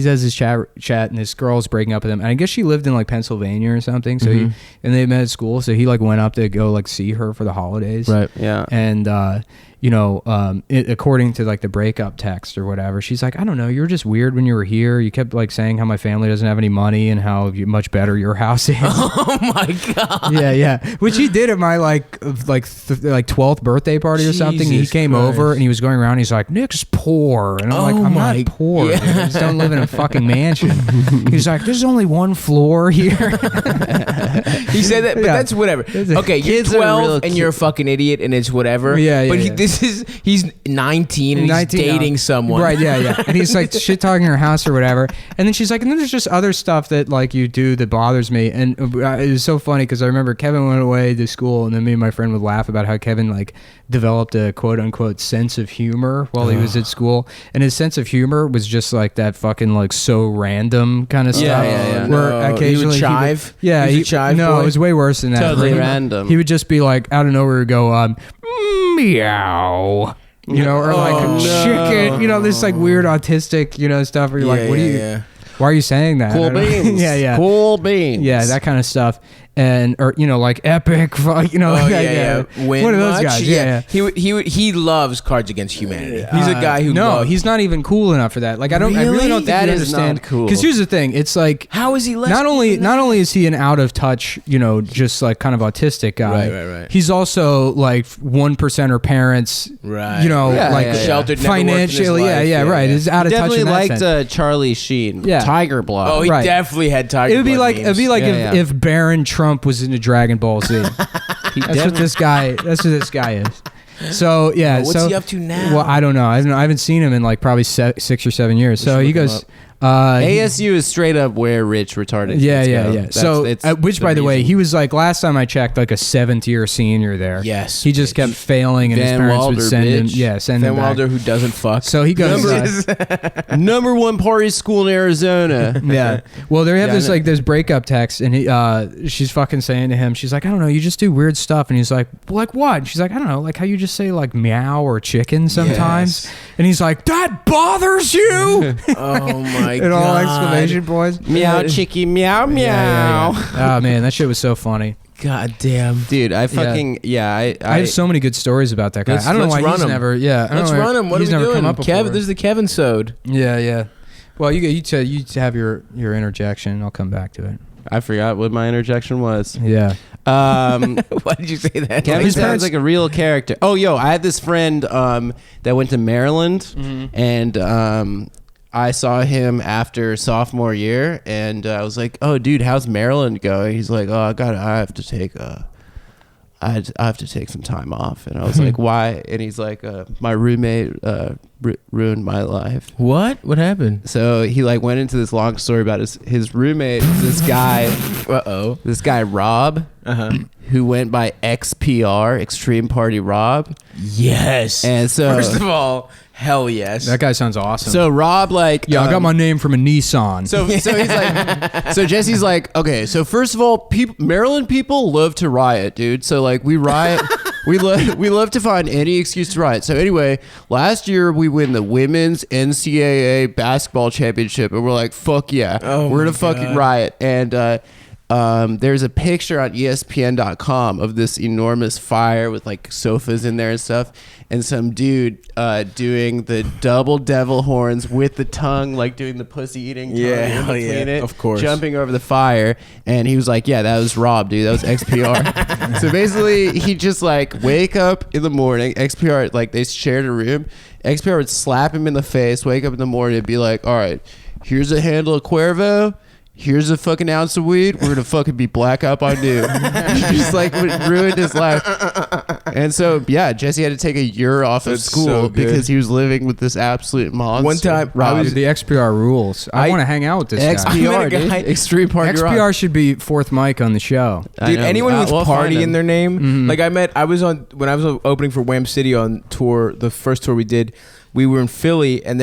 B: says his chat, and this girl's breaking up with him, and I guess she lived in like Pennsylvania or something. So and they met at school. So he like went up to go like see her for the holidays,
A: Right.
C: Yeah.
B: And according to like the breakup text or whatever, she's like, I don't know, you were just weird when you were here. You kept like saying how my family doesn't have any money and how much better your house is.
A: Oh my god.
B: Yeah, which he did at my like 12th birthday party or something. He
A: Jesus
B: came
A: Christ.
B: over and he was going around. He's like, Nick's poor, and I'm like,
A: Oh
B: I'm
A: my-
B: not poor.
A: yeah.
B: Dude. I just don't live in a fucking mansion. He's like, there's only one floor here.
A: He said that, but
B: Yeah.
A: that's whatever. Okay, you're
C: Kids are
A: 12
C: real
A: and
C: cute.
A: you're a fucking idiot, and it's whatever.
B: Yeah,
A: But
B: yeah.
A: he's 19 and
B: 19
A: he's dating someone.
B: Right, yeah. And he's like shit talking her house or whatever. And then she's like, and then there's just other stuff that like you do that bothers me. And it was so funny because I remember Kevin went away to school, and then me and my friend would laugh about how Kevin like developed a quote unquote sense of humor while he was at school. And his sense of humor was just like that fucking like so random kind of stuff.
C: Yeah.
B: Where
A: No,
B: occasionally
A: he would chive?
B: yeah,
A: He was a chive
B: no,
A: boy?
B: it was way worse than that.
C: Totally
B: He-
C: random.
B: He would just be like out of nowhere go meow. Or like
A: Oh,
B: chicken,
A: no.
B: this like weird autistic, stuff where you're like, what are you,
A: Yeah.
B: why are you saying that? I
C: Cool
B: don't know.
C: beans.
B: yeah.
C: Cool beans.
B: Yeah, that kind of stuff. And, or, like epic,
A: Oh,
B: like,
A: yeah. Win
B: one of those
A: much?
B: guys. Yeah.
A: He loves Cards Against Humanity. He's a guy who
B: no,
A: loves-
B: he's not even cool enough for that. Like, I really
A: Really?
B: don't think
C: That
B: you
C: is
B: understand.
C: not cool.
B: Because here's the thing. It's like,
A: How is he less
B: not
A: cool than that?
B: only is he an out of touch, just like kind of autistic guy.
A: Right.
B: He's also like 1%er parents.
A: Right.
B: You know,
C: Yeah,
B: like
C: yeah, yeah.
A: Sheltered, never worked in his
B: financially.
A: life.
B: Yeah, right. He's out of touch.
C: Definitely
B: in that
C: liked
B: sense.
C: Charlie Sheen.
B: Yeah.
C: Tiger Blood.
A: Oh, he
B: Right.
A: definitely had Tiger
B: It would be
A: Blood
B: like
A: memes.
B: if
C: Yeah.
B: Baron Trump was into Dragon Ball Z. That's what this guy. That's what this guy is. So yeah.
A: What's he up to now?
B: Well, I don't know. I haven't seen him in like probably 6 or 7 years. So he goes.
C: ASU is straight up where rich retarded.
B: Yeah,
C: kids
B: yeah,
C: go.
B: yeah. So, which by the way, he was like last time I checked, like a 7th year senior there.
A: Yes,
B: he just kept failing, and his parents would send him. Yeah, send him back.
A: Van Wilder, who doesn't fuck.
B: So he goes
C: number one party school in Arizona.
B: Yeah. Well, they have this like this breakup text, and she's fucking saying to him, she's like, I don't know, you just do weird stuff, and he's like, well, like what? And she's like, I don't know, like how you just say like meow or chicken sometimes, and he's like, that bothers you.
A: Oh my
B: and
A: god!
B: all exclamation points.
C: Meow, chicky, meow, meow.
B: Oh man, that shit was so funny.
A: God damn,
C: dude! I fucking I
B: have so many good stories about that guy. I don't know why he's never. Yeah,
A: let's run him. What are we doing? Kevin, this is the Kevin sode.
B: Yeah. Well, you have your interjection. I'll come back to it.
C: I forgot what my interjection was.
B: Yeah.
A: Why did you say that?
C: Kevin sounds like a real character. Oh, I had this friend that went to Maryland, and I saw him after sophomore year, and I was like, "Oh, dude, how's Maryland going?" He's like, "Oh, I have to take some time off." And I was like, "Why?" And he's like, "My roommate ruined my life."
A: What happened?
C: So he like went into this long story about his roommate, this guy, Rob, who went by XPR, Extreme Party Rob.
A: Yes.
C: And so
A: first of all, hell yes.
B: That guy sounds awesome.
C: So Rob I
B: got my name from a Nissan.
C: So he's like, so Jesse's like, okay, so first of all, Maryland people love to riot, dude. So like we riot. We love to find any excuse to riot. So anyway, last year we win the women's NCAA basketball championship, and we're like, fuck yeah, we're gonna fucking riot. And there's a picture on ESPN.com of this enormous fire with like sofas in there and stuff, and some dude doing the double devil horns with the tongue, like doing the pussy eating tongue in between it,
A: of course,
C: jumping over the fire. And he was like, yeah, that was Rob, dude, that was XPR. So basically he just like wake up in the morning, XPR, like they shared a room, XPR would slap him in the face, wake up in the morning and be like, all right, here's a handle of Cuervo, here's a fucking ounce of weed, we're gonna fucking be blackout by noon. Just like ruined his life. And so Jesse had to take a year off of school because he was living with this absolute monster.
A: One time
B: Rob, the XPR rules. I want to hang out with this
C: XPR,
B: guy.
C: dude. Extreme Party
B: XPR
C: Rob
B: should be fourth mic on the show.
A: Dude, anyone with party in their name, like when I was opening for Wham City on tour, the first tour we did, we were in Philly, and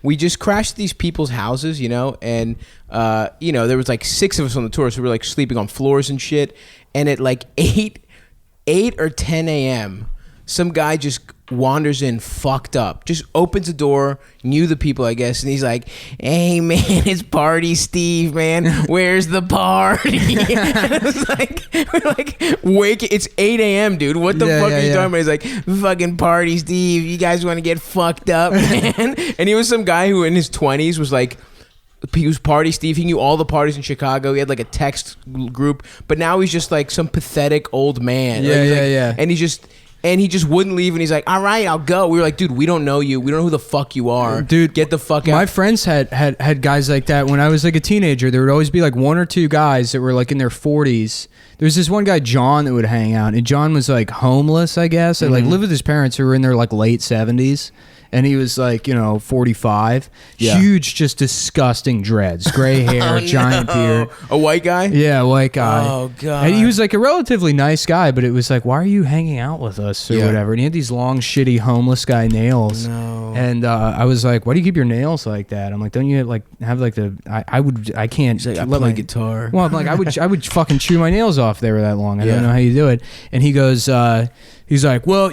A: we just crashed these people's houses, and there was like 6 of us on the tour, so we were like sleeping on floors and shit. And at like 8 or 10 a.m., some guy just wanders in fucked up, just opens the door, knew the people, I guess, and he's like, hey man, it's Party Steve, man, where's the party? It's like, we're like, it's 8 a.m., dude, what the fuck are you talking about? He's like, fucking Party Steve, you guys want to get fucked up, man? And he was some guy who in his 20s was like, he was Party Steve. He knew all the parties in Chicago. He had like a text group, but now he's just like some pathetic old man. And he just wouldn't leave, and he's like, all right, I'll go. We were like, dude, we don't know you. We don't know who the fuck you are.
B: Dude,
A: get the fuck out.
B: My friends had guys like that. When I was like a teenager, there would always be like 1 or 2 guys that were like in their 40s. There was this one guy, John, that would hang out, and John was like homeless, I guess. And like lived with his parents who were in their like late 70s. And he was like, 45. Yeah. Huge, just disgusting dreads. Gray hair, giant beard.
A: A white guy?
B: Yeah, white guy.
A: Oh, God.
B: And he was like a relatively nice guy, but it was like, why are you hanging out with us or whatever? And he had these long, shitty homeless guy nails.
A: No.
B: And I was like, why do you keep your nails like that? I'm like, don't you like have like the... I can't...
A: He's like, I play guitar.
B: Well, I'm like, I would fucking chew my nails off if they were that long. I don't know how you do it. And he goes... he's like, well,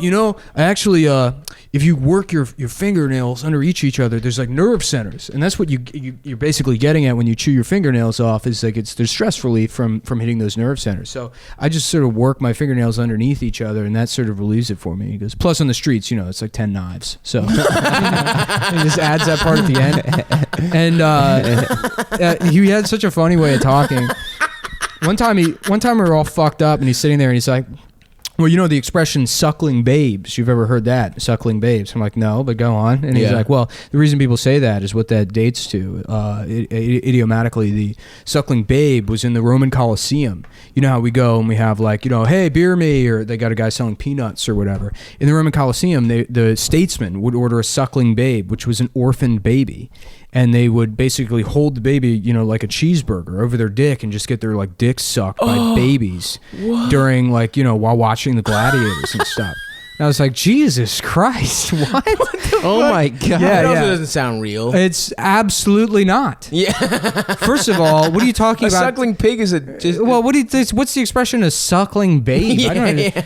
B: I actually, if you work your fingernails under each other, there's like nerve centers, and that's what you're basically getting at when you chew your fingernails off. Is like there's stress relief from hitting those nerve centers. So I just sort of work my fingernails underneath each other, and that sort of relieves it for me. He goes, plus on the streets, it's like 10 knives, so he just adds that part at the end. And he had such a funny way of talking. One time we were all fucked up, and he's sitting there, and he's like, well, you know the expression suckling babes. You've ever heard that? Suckling babes. I'm like, no, but go on. And he's like, well, the reason people say that is what that dates to. Idiomatically, the suckling babe was in the Roman Colosseum. You know how we go and we have like, hey, beer me, or they got a guy selling peanuts or whatever. In the Roman Colosseum, the statesman would order a suckling babe, which was an orphaned baby. And they would basically hold the baby, like a cheeseburger over their dick and just get their like dick sucked by babies during like, while watching the gladiators and stuff. And I was like, Jesus Christ, what?
C: Oh my God.
A: That also doesn't sound real.
B: It's absolutely not.
A: Yeah.
B: First of all, what are you talking about?
A: A suckling pig is
B: well, what's the expression, a suckling babe?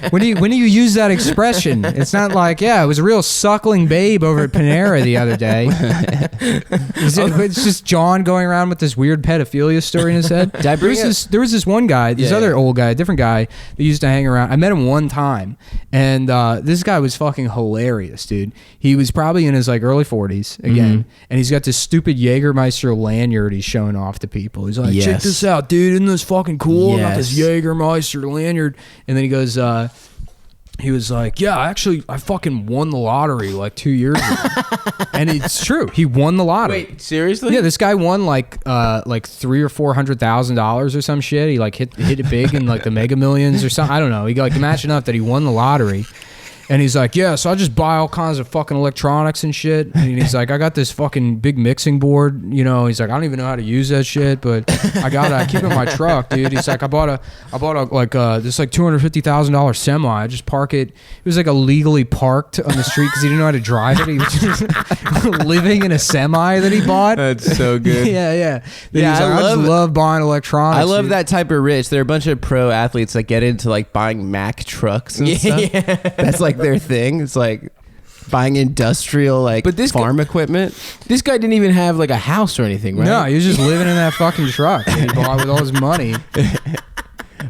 B: When do you use that expression? It's not like, it was a real suckling babe over at Panera the other day. It's just John going around with this weird pedophilia story in his head. There was this one guy, other old guy, a different guy that used to hang around. I met him one time, and this guy was fucking hilarious, dude. He was probably in his like early 40s again, and he's got this stupid Jägermeister lanyard he's showing off to people. He's like, check this out, dude. Isn't this fucking cool? I got this Jägermeister lanyard. And then he goes, he was like, I fucking won the lottery like 2 years ago. And it's true. He won the lottery.
A: Wait, seriously?
B: Yeah, this guy won like $300,000 or $400,000 or some shit. He like hit it big in like the Mega Millions or something. I don't know. He like imagine enough that he won the lottery. And he's like, so I just buy all kinds of fucking electronics and shit. And he's like, I got this fucking big mixing board. He's like, I don't even know how to use that shit, but I keep it in my truck, dude. He's like, I bought a this like $250,000 semi. I just park it. It was like illegally parked on the street because he didn't know how to drive it. He was just living in a semi that he bought.
A: That's so good.
B: Yeah. I just love buying electronics.
C: I love that type of rich. There are a bunch of pro athletes that get into like buying Mack trucks and stuff. Yeah. That's like their thing. It's like buying industrial farm equipment.
A: This guy didn't even have like a house or anything, right?
B: No, he was just living in that fucking truck that he bought with all his money.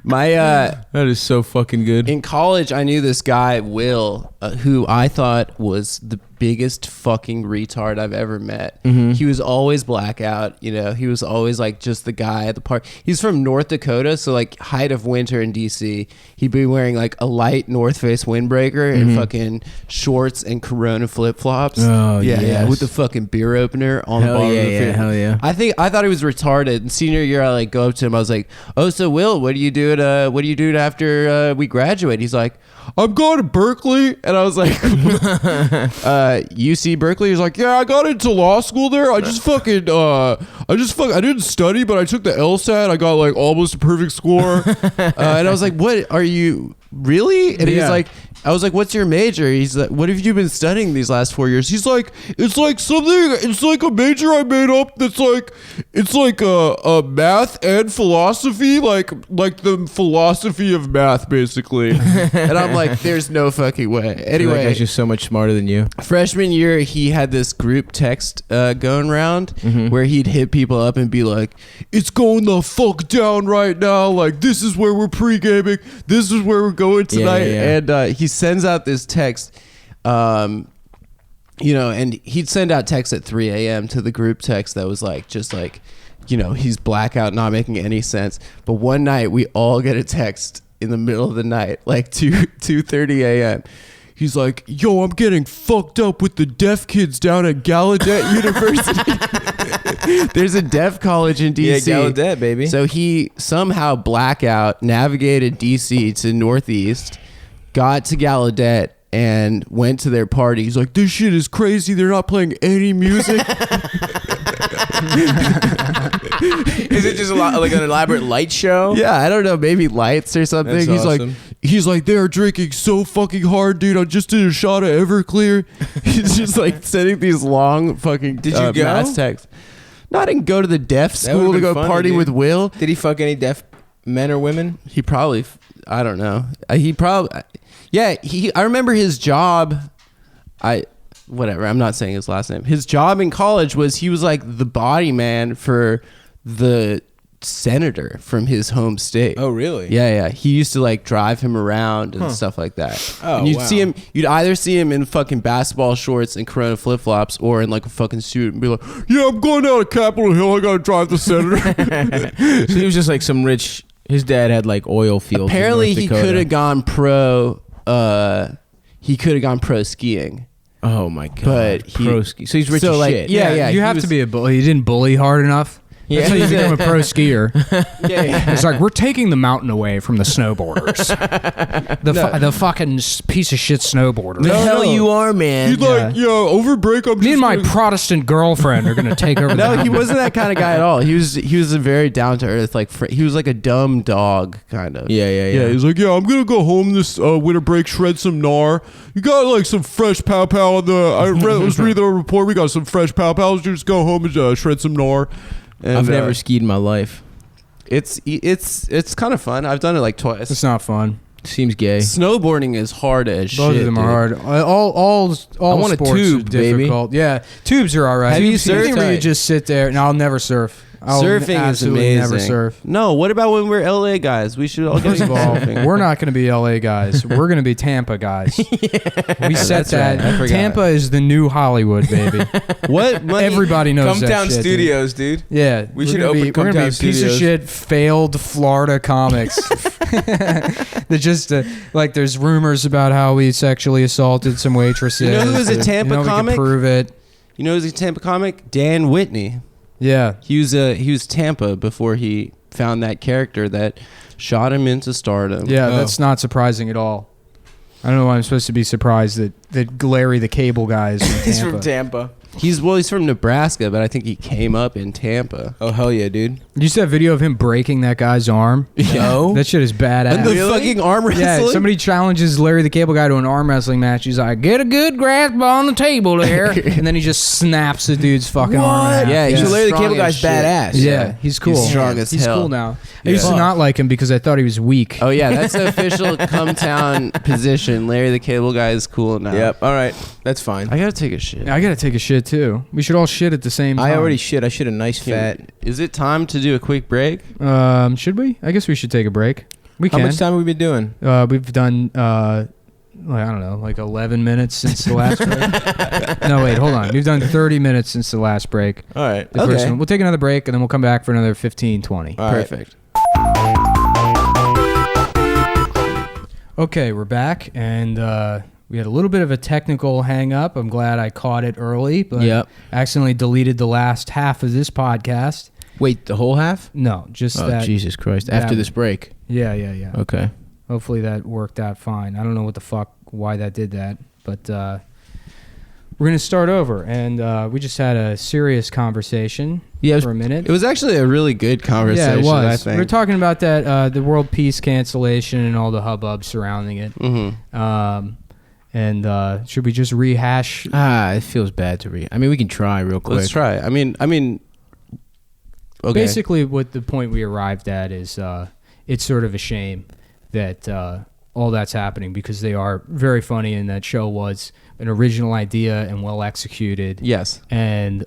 A: That is so fucking good.
C: In college, I knew this guy, Will, who I thought was the biggest fucking retard I've ever met. He was always blackout, he was always like just the guy at the park. He's from North Dakota, so like height of winter in DC, he'd be wearing like a light North Face windbreaker and fucking shorts and Corona flip-flops.
A: Oh yeah,
C: with the fucking beer opener on the bottom of the field.
A: Hell yeah.
C: I thought he was retarded. In senior year, I like go up to him, I was like, oh, so Will, what do you do after we graduate? He's like, I'm going to Berkeley. And I was like, UC Berkeley? He's like, I got into law school there. I didn't study, but I took the LSAT. I got like almost a perfect score. And I was like, what are you really? And he's like, I was like, what's your major? He's like, what have you been studying these last 4 years? He's like, it's like a major I made up that's like, it's like a math and philosophy, like the philosophy of math, basically. And I'm like, there's no fucking way. Anyway.
A: That guy's just so much smarter than you.
C: Freshman year, he had this group text going around where he'd hit people up and be like, it's going the fuck down right now. Like, this is where we're pre-gaming. This is where we're going tonight. And he sends out this text, and he'd send out texts at 3 a.m. to the group text that was like, just like, he's blackout, not making any sense. But one night we all get a text in the middle of the night, like 2:30 a.m. He's like, yo, I'm getting fucked up with the deaf kids down at Gallaudet University. There's a deaf college in DC.
A: Yeah, Gallaudet, baby.
C: So he somehow blackout navigated DC to Northeast, got to Gallaudet, and went to their party. He's like, this shit is crazy. They're not playing any music.
A: Is it just like an elaborate light show?
C: Yeah, I don't know. Maybe lights or something.
A: That's awesome.
C: He's like, they're drinking so fucking hard, dude. I just did a shot of Everclear. He's just like sending these long fucking
A: Did you go?
C: mass texts. No, I didn't go to the deaf school to go
A: funny,
C: party with Will.
A: Did he fuck any deaf men or women?
C: He probably, I don't know. I remember his job. Whatever, I'm not saying his last name. His job in college was he was like the body man for the senator from his home state.
A: Oh, really?
C: Yeah. He used to like drive him around and stuff like that.
A: Oh,
C: and you'd either see him in fucking basketball shorts and Corona flip-flops or in like a fucking suit and be like, yeah, I'm going down to Capitol Hill. I got to drive the senator.
A: So he was just like some rich His dad had like oil fields.
C: Apparently,
A: in North
C: he
A: Dakota.
C: could have gone pro. He could have gone pro skiing.
A: Oh my god!
C: But
A: pro ski. So he's rich as shit.
C: Yeah.
B: You have to be a bully. You didn't bully hard enough.
A: Yeah.
B: That's how you become a pro skier.
C: Yeah.
B: It's like, we're taking the mountain away from the snowboarders. The fucking piece of shit snowboarders.
A: The hell you are, man.
C: He's like, over break, I'm
B: Me and my Protestant girlfriend are going to take over the
C: No, he
B: mountain.
C: wasn't that kind of guy at all. He was a very down to earth, like he was like a dumb dog kind of.
A: Yeah.
D: He's like, I'm gonna go home this winter break, shred some gnar. You got like some fresh pow pow on the. I was reading the report. We got some fresh pow pows. Just go home and shred some gnar. And,
A: I've never skied in my life.
C: It's kind of fun. I've done it like twice.
B: It's not fun.
A: Seems gay.
C: Snowboarding is hard as shit.
B: Both of them are
C: dude.
B: hard. All
A: I want a
B: sports
A: tube,
B: are
A: baby.
B: difficult. Yeah, tubes are all right.
C: Have you
B: Tubes,
C: surfed?
B: anything where you just sit there. No, I'll never surf. I'll
C: Surfing is
B: absolutely
C: amazing.
B: never surf.
C: No, what about when we're LA guys? We should all get
B: First of
C: into
B: all,
C: surfing.
B: we're not going to be LA guys. We're going to be Tampa guys. We said
C: That's
B: that.
C: right. I forgot.
B: Tampa is the new Hollywood, baby.
C: What money?
B: Everybody knows that
A: Cumtown
B: shit,
A: Studios, dude.
B: Yeah,
A: We
B: we're
A: should
B: gonna
A: open
B: be, we're gonna be a
A: Cumtown
B: piece of
A: Studios.
B: shit failed Florida comics. That just like there's rumors about how we sexually assaulted some waitresses.
C: You know who was a
B: that,
C: Tampa
B: we can
C: comic?
B: prove it.
C: You know who's a Tampa comic? Dan Whitney.
B: Yeah.
C: He was Tampa before he found that character that shot him into stardom.
B: Yeah,
A: Oh.
B: that's not surprising at all. I don't know why I'm supposed to be surprised that Larry the Cable Guy is from Tampa.
A: He's from Tampa.
C: He's from Nebraska, but I think he came up in Tampa.
A: Oh hell yeah, dude.
B: You see that video of him breaking that guy's arm?
A: No.
B: That shit is badass.
C: And the fucking arm wrestling.
B: Yeah, somebody challenges Larry the Cable Guy to an arm wrestling match. He's like, get a good grasp on the table there. And then he just snaps the dude's fucking arm. in half.
C: Yeah,
A: So
C: he's
A: Larry the
C: strong
A: Cable
C: as
A: Guy's
C: shit.
A: badass.
B: Yeah, he's cool.
C: He's strong as
B: He's
C: hell.
B: cool now. I
C: Yeah.
B: used to not like him because I thought he was weak.
C: Oh yeah, that's the official Cumtown position. Larry the Cable Guy is cool now.
A: Yep. All right. That's fine.
C: I gotta take a shit.
B: I gotta take a shit too. We should all shit at the same time.
A: I already shit. I shit a nice fat.
C: Is it time to do a quick break?
B: Should we? I guess we should take a break. We
A: How
B: can.
A: much time have we been doing?
B: We've done like, I don't know, like 11 minutes since the last break. No, wait, hold on. We've done 30 minutes since the last break.
A: All right.
B: The first one. We'll take another break and then we'll come back for another 15, 20.
A: All right.
C: Perfect.
B: Okay, we're back and we had a little bit of a technical hang up. I'm glad I caught it early, but
A: Yep.
B: accidentally deleted the last half of this podcast.
A: Wait, the whole half?
B: No, just
A: Oh,
B: that.
A: Jesus Christ.
B: that-
A: After this break.
B: Yeah.
A: Okay.
B: Hopefully that worked out fine. I don't know what the fuck, why that did that, but we're going to start over. And we just had a serious conversation
A: Yeah, it was-
B: for a minute.
C: It was actually a really good conversation.
B: Yeah, it
C: I
B: was.
C: think.
B: We were talking about that, the world peace cancellation and all the hubbub surrounding it.
C: Mm-hmm.
B: And should we just rehash?
A: It feels bad to read. I mean, we can try real quick.
C: Let's try. I mean. Okay.
B: Basically, what the point we arrived at is it's sort of a shame that all that's happening because they are very funny and that show was an original idea and well executed.
C: Yes.
B: And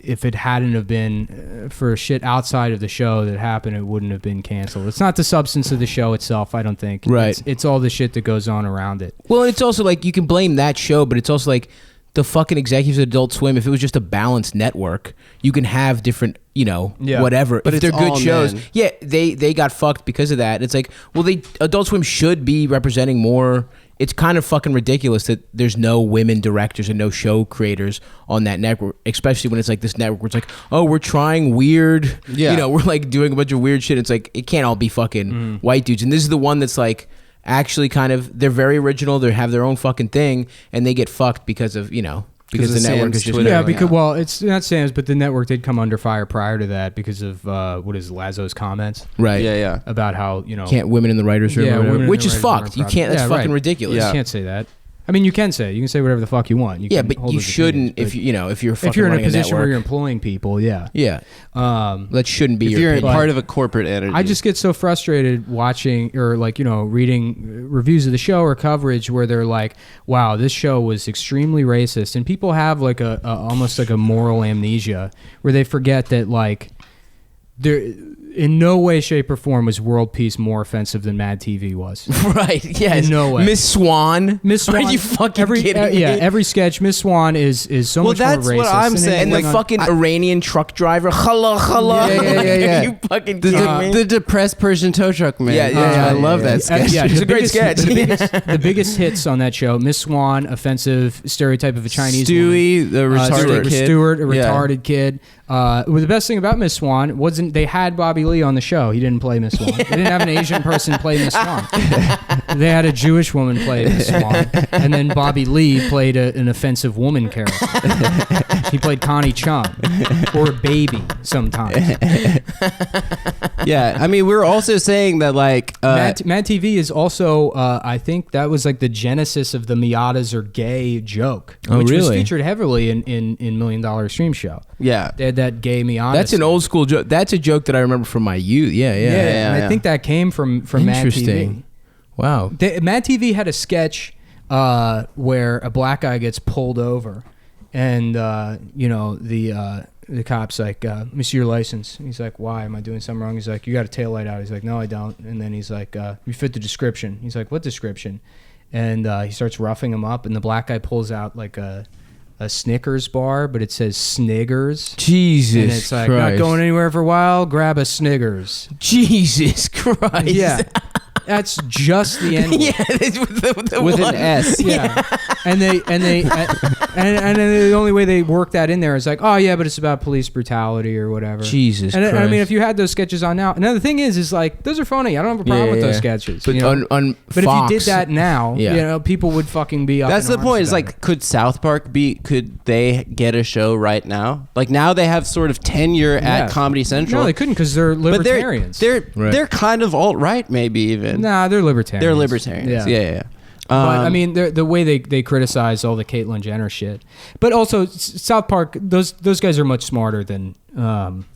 B: if it hadn't have been for shit outside of the show that happened, it wouldn't have been canceled. It's not the substance of the show itself, I don't think.
A: Right.
B: It's all the shit that goes on around it.
A: Well, it's also like you can blame that show, but it's also like the fucking executives of Adult Swim. If it was just a balanced network, you can have different,
B: Yeah.
A: whatever.
C: But
A: if
C: it's
A: they're good
C: all
A: shows,
C: men.
A: yeah, they got fucked because of that. It's like, well, Adult Swim should be representing more. It's kind of fucking ridiculous that there's no women directors and no show creators on that network, especially when it's like this network where it's like, oh, we're trying weird,
C: Yeah.
A: we're like doing a bunch of weird shit. It's like, it can't all be fucking white dudes. And this is the one that's like, actually kind of, they're very original, they have their own fucking thing, and they get fucked because of, because the
C: of
A: network
C: Sam's
A: is just
C: Twitter.
B: Yeah,
C: Yeah.
B: because well, it's not Sam's, but the network did come under fire prior to that because of what is Lazo's comments
A: right.
C: Yeah.
B: about how
A: Can't women in the writers' room,
B: Yeah,
A: or whatever,
B: women in
A: which
B: the
A: is
B: writers' room
A: fucked.
B: are
A: You can't. That's
B: yeah,
A: fucking
B: right.
A: ridiculous.
C: Yeah.
B: You can't say that. I mean, you can say it. You can say whatever the fuck you want.
A: Yeah,
B: can
A: but
B: hold
A: you
B: those
A: shouldn't
B: opinions,
A: if you're fucking
B: if you're in a
A: running
B: position where
A: network.
B: you're employing people. Yeah.
A: Yeah, that shouldn't be
C: If
A: your
C: you're
A: opinion.
C: part of a corporate entity.
B: I just get so frustrated watching or reading reviews of the show or coverage where they're like, "Wow, this show was extremely racist," and people have like a almost like a moral amnesia where they forget that like in no way, shape, or form was World Peace more offensive than Mad TV was.
A: Right. Yes.
B: In no way.
A: Miss Swan.
B: Miss Swan.
A: Are you fucking kidding me?
B: Yeah, every sketch, Miss Swan is so much more
C: that's
B: racist.
C: what I'm saying.
A: And the fucking Iranian truck driver. Hello.
C: Yeah.
A: You fucking kidding me?
C: The depressed Persian tow truck man.
A: Yeah,
C: I love that sketch.
B: Yeah,
A: It's a great sketch.
B: The biggest hits on that show: Miss Swan, offensive stereotype of a Chinese
C: Stewie,
B: woman.
C: the retarded kid.
B: Stewart, a
C: Yeah.
B: retarded kid. Well, the best thing about Miss Swan wasn't they had Bobby Lee on the show. He didn't play Miss Swan. They didn't have an Asian person play Miss Swan. They had a Jewish woman play Miss Swan, and then Bobby Lee played an offensive woman character. He played Connie Chung or a baby sometimes.
C: Yeah, I mean, we're also saying that like
B: Mad TV is also, I think that was like the genesis of the Miatas are gay joke,
A: Oh,
B: which was
A: really?
B: featured heavily in $1 Million Extreme Show.
C: yeah.
B: They had that gay Miata.
A: That's an old school joke. That's a joke that I remember from my youth. Yeah.
B: and
C: yeah.
B: I think that came from Mad TV.
A: Interesting. Wow.
B: Mad TV had a sketch where a black guy gets pulled over, and the cop's like, "Let me see your license." And he's like, "Why? Am I doing something wrong?" He's like, "You got a taillight out." He's like, "No, I don't." And then he's like, "You fit the description." He's like, "What description?" And he starts roughing him up, and the black guy pulls out like a Snickers bar, but it says Sniggers.
A: Jesus
B: And it's like,
A: Christ.
B: "Not going anywhere for a while, grab a Sniggers."
A: Jesus Christ.
B: Yeah. That's just the end.
A: Yeah, it's with the
C: With
A: one.
C: an S.
B: Yeah, and the only way they work that in there is like, oh yeah, but it's about police brutality or whatever.
A: Jesus
B: and I
A: Christ.
B: mean, if you had those sketches on now, another thing is like those are funny. I don't have a problem with those sketches.
A: But
B: you know?
A: on
B: But
A: Fox,
B: if you did that now,
A: Yeah.
B: people would fucking be up.
C: That's
B: in
C: the point.
B: arms
C: Is
B: about
C: like,
B: it.
C: could South Park could they get a show right now? Like now they have sort of tenure
B: Yeah.
C: at Comedy Central.
B: No, they couldn't because they're
C: but
B: libertarians.
C: they're kind of alt-right maybe even.
B: Nah, they're libertarians.
C: They're libertarians. Yeah.
B: But I mean, the way they criticize all the Caitlyn Jenner shit, but also South Park, those guys are much smarter than both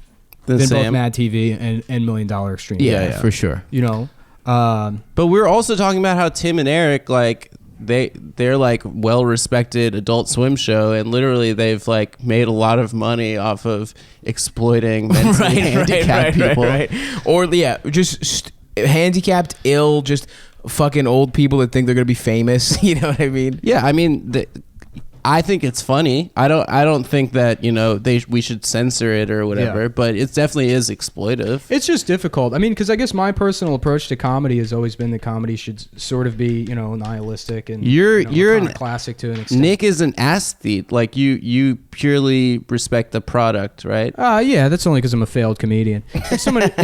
C: Sam.
B: Mad TV and $1 Million Extreme.
A: Yeah, for sure.
B: You know,
C: But we're also talking about how Tim and Eric, like, they're like well-respected Adult Swim show, and literally they've like made a lot of money off of exploiting mentally handicapped people.
A: Right. Or just handicapped, ill, just fucking old people that think they're gonna be famous. You know what I mean?
C: Yeah, I mean, I think it's funny. I don't think that we should censor it or whatever.
B: Yeah.
C: But it definitely is exploitive.
B: it's just difficult. I mean, because I guess my personal approach to comedy has always been that comedy should sort of be, nihilistic and
C: You're
B: kinda
C: an
B: classic to an extent.
C: Nick is an aesthete. Like you purely respect the product, right?
B: Yeah, that's only because I'm a failed comedian. If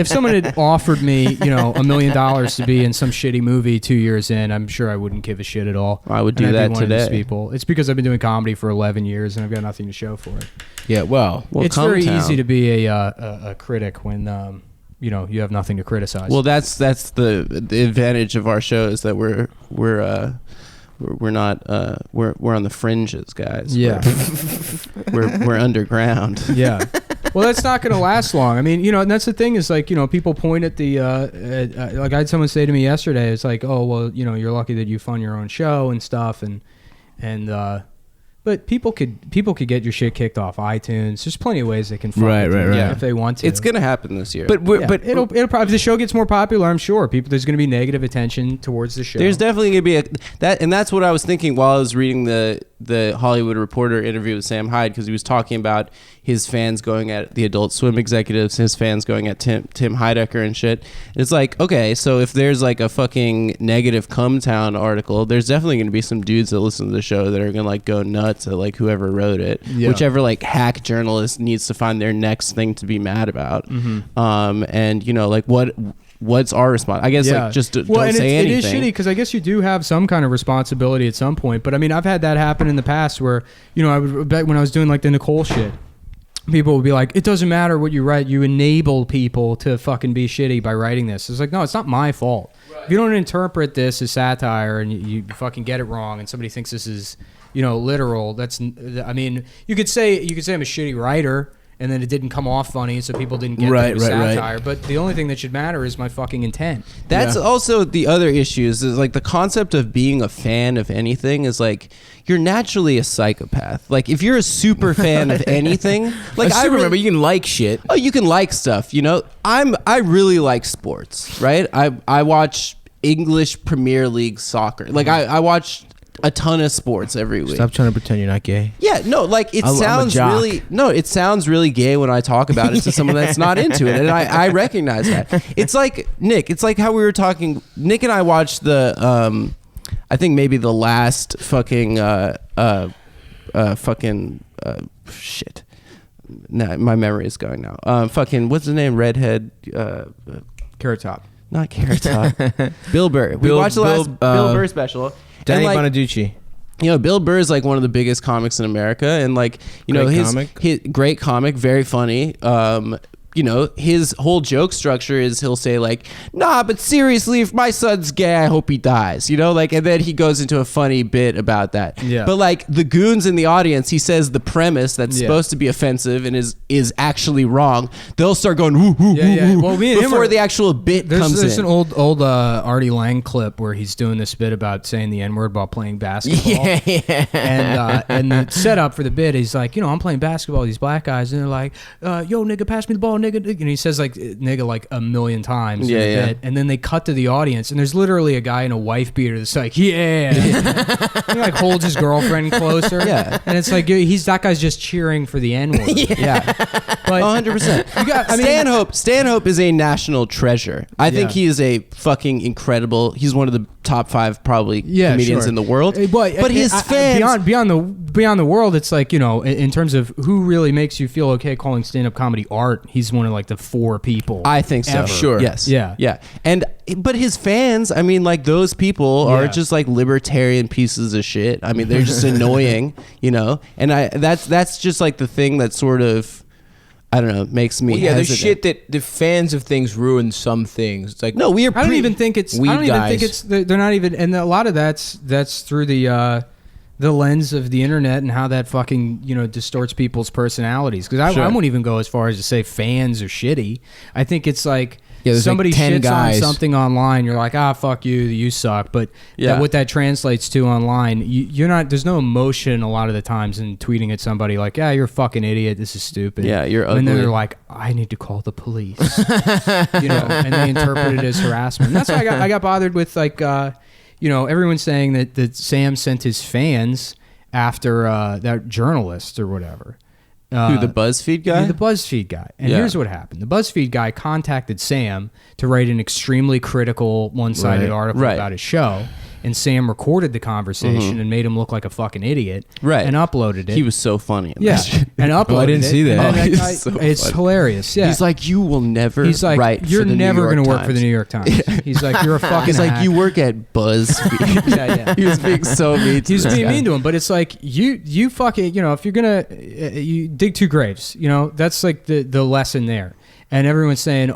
B: someone had offered me, $1 million to be in some shitty movie 2 years in, I'm sure I wouldn't give a shit at all.
C: I would
B: And
C: do
B: I'd
C: that
B: be one of these
C: today.
B: people. It's because I've been doing comedy for 11 years and I've got nothing to show for it.
A: Yeah. Well.
B: It's very
C: Cumtown.
B: easy to be a critic when you have nothing to criticize.
C: Well, that's the advantage of our show is that we're not we're on the fringes, guys.
B: yeah,
C: We're underground.
B: yeah. Well, that's not going to last long. I mean, and that's the thing is like, people point at the like I had someone say to me yesterday, it's like, oh well, you're lucky that you fund your own show and stuff, and but people could get your shit kicked off iTunes. There's plenty of ways they can fund
A: Right,
B: it,
A: right, right.
B: yeah, if they want to.
C: It's gonna happen this year.
A: But
B: Yeah,
A: but
B: it'll probably, if the show gets more popular, I'm sure there's going to be negative attention towards the show.
C: there's definitely gonna be and that's what I was thinking while I was reading the Hollywood Reporter interview with Sam Hyde, because he was talking about his fans going at the Adult Swim executives, his fans going at Tim Heidecker and shit. It's like, okay, so if there's like a fucking negative Cumtown article, there's definitely gonna be some dudes that listen to the show that are gonna like go nuts at like whoever wrote it,
B: Yeah.
C: whichever like hack journalist needs to find their next thing to be mad about. And like what's our response? I guess like just don't
B: and
C: say
B: it
C: anything.
B: is shitty because I guess you do have some kind of responsibility at some point. But I mean, I've had that happen in the past where I would bet when I was doing like the Nicole shit, people would be like, it doesn't matter what you write, you enable people to fucking be shitty by writing this. It's like, no, it's not my fault. Right. If you don't interpret this as satire and you fucking get it wrong and somebody thinks this is literal, I mean, you could say I'm a shitty writer and then it didn't come off funny, so people didn't get that it was satire.
A: Right.
B: But the only thing that should matter is my fucking intent.
C: That's also the other issues is like the concept of being a fan of anything is like you're naturally a psychopath. Like if you're a super fan of anything, like
A: I remember you can like shit.
C: Oh, you can like stuff, you know. I really like sports, right? I watch English Premier League soccer. Like I watch a ton of sports every week.
A: Stop trying to pretend you're not gay.
C: Yeah, no, like it sounds really it sounds really gay when I talk about it to someone that's not into it, and I recognize that. It's like Nick. It's like how we were talking. Nick and I watched the I think maybe the last fucking shit. No, my memory is going now. Fucking what's his name? Redhead.
B: Carrot Top.
C: Not Carrot Top. Bill Burr. We watched the last Bill Burr special.
A: Danny
C: and, like,
A: Bonaducci.
C: You know, Bill Burr is like one of the biggest comics in America, and like his great comic, very funny. You know, his whole joke structure is he'll say like, nah, but seriously, if my son's gay, I hope he dies, you know, like, and then he goes into a funny bit about that.
B: Yeah.
C: But like the goons in the audience, he says the premise that's supposed to be offensive and is actually wrong. They'll start going, woo, woo, woo, woo,
B: well, me and him
C: before
B: are,
C: the actual bit comes in.
B: There's an old Artie Lang clip where he's doing this bit about saying the N-word while playing basketball. And the setup for the bit, he's like, you know, I'm playing basketball with these black guys, and they're like, yo, nigga, pass me the ball, nigga. And he says like nigga like a million times in the bit. And then they cut to the audience, and there's literally a guy in a wife beater that's like, yeah. He like holds his girlfriend closer.
C: Yeah.
B: And it's like that guy's just cheering for the N-word.
C: Yeah.
B: But
C: 100%. Stanhope is a national treasure. I think he is a fucking incredible. He's one of the top 5 probably comedians in the world. But his fans
B: beyond the world, it's like, you know, in terms of who really makes you feel okay calling stand-up comedy art, he's one of like the 4 people.
C: I think so.
B: Ever.
A: Sure.
C: Yes.
B: Yeah.
C: But his fans, I mean, like those people are just like libertarian pieces of shit. I mean, they're just annoying, you know. And that's just like the thing that sort of, I don't know, makes me.
A: Well, there's shit that the fans of things ruin some things. It's like
C: no, we are.
B: I don't even think it's. They're not even, and a lot of that's through the lens of the internet and how that fucking, you know, distorts people's personalities. Because I won't even go as far as to say fans are shitty. I think it's like somebody
A: like 10
B: shits
A: guys.
B: on something online, you're like, fuck you suck. But what that translates to online, you're not. There's no emotion a lot of the times in tweeting at somebody like, you're a fucking idiot. This is stupid.
C: Yeah, you're ugly.
B: And then they're like, I need to call the police. You know, and they interpret it as harassment. And that's why I got bothered with like. You know, everyone's saying that Sam sent his fans after that journalist or whatever.
C: Who, the BuzzFeed guy?
B: Yeah, the BuzzFeed guy. And here's what happened. The BuzzFeed guy contacted Sam to write an extremely critical one-sided article about his show. And Sam recorded the conversation and made him look like a fucking idiot.
C: Right.
B: And uploaded it.
C: He was so funny.
B: And uploaded
A: I didn't see that.
B: And
C: So
B: it's
C: funny.
B: hilarious. Yeah.
C: He's like, you will never
B: He's like,
C: write
B: you're
C: for the
B: never
C: going to
B: work for the New York Times. He's like, you're a fucking
C: He's like,
B: hack.
C: you work at BuzzFeed.
B: Yeah.
C: He was being so mean to
B: He's
C: this
B: being
C: guy.
B: mean to him, but it's like you fucking, you know, if you're gonna you dig 2 graves, you know, that's like the lesson there. And everyone's saying,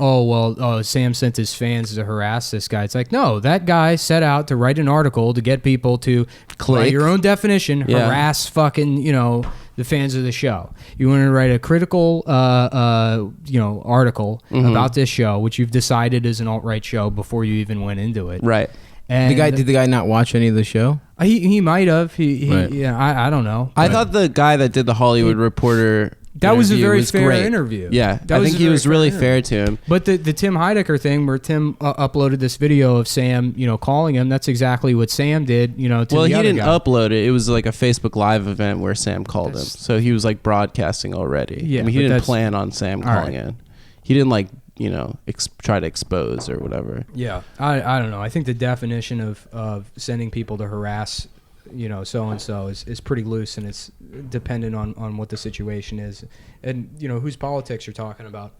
B: Sam sent his fans to harass this guy. It's like, no, that guy set out to write an article to get people to by your own definition, harass fucking, you know, the fans of the show. You want to write a critical, you know, article about this show, which you've decided is an alt-right show before you even went into it.
C: Right.
B: And
A: did the guy not watch any of the show?
B: He might have.
A: Right.
B: Yeah, I don't know.
C: I thought the guy that did the Hollywood Reporter
B: that was a
C: interview
B: very
C: was
B: fair
C: great.
B: interview.
C: Yeah,
B: That
C: I think
B: a
C: he
B: very
C: was really
B: interview.
C: fair to him.
B: But the Tim Heidecker thing, where Tim uploaded this video of Sam, you know, calling him, that's exactly what Sam did, you know, to
C: Well,
B: the
C: he
B: other
C: didn't
B: guy.
C: upload it. It was like a Facebook Live event where Sam called him. So he was like broadcasting already.
B: Yeah,
C: I mean, he
B: but
C: didn't
B: that's-
C: plan on Sam
B: All
C: calling
B: right.
C: in. He didn't like, you know, try to expose or whatever.
B: Yeah, I don't know. I think the definition of sending people to harass, you know, so-and-so is pretty loose, and it's dependent on what the situation is and, you know, whose politics you're talking about.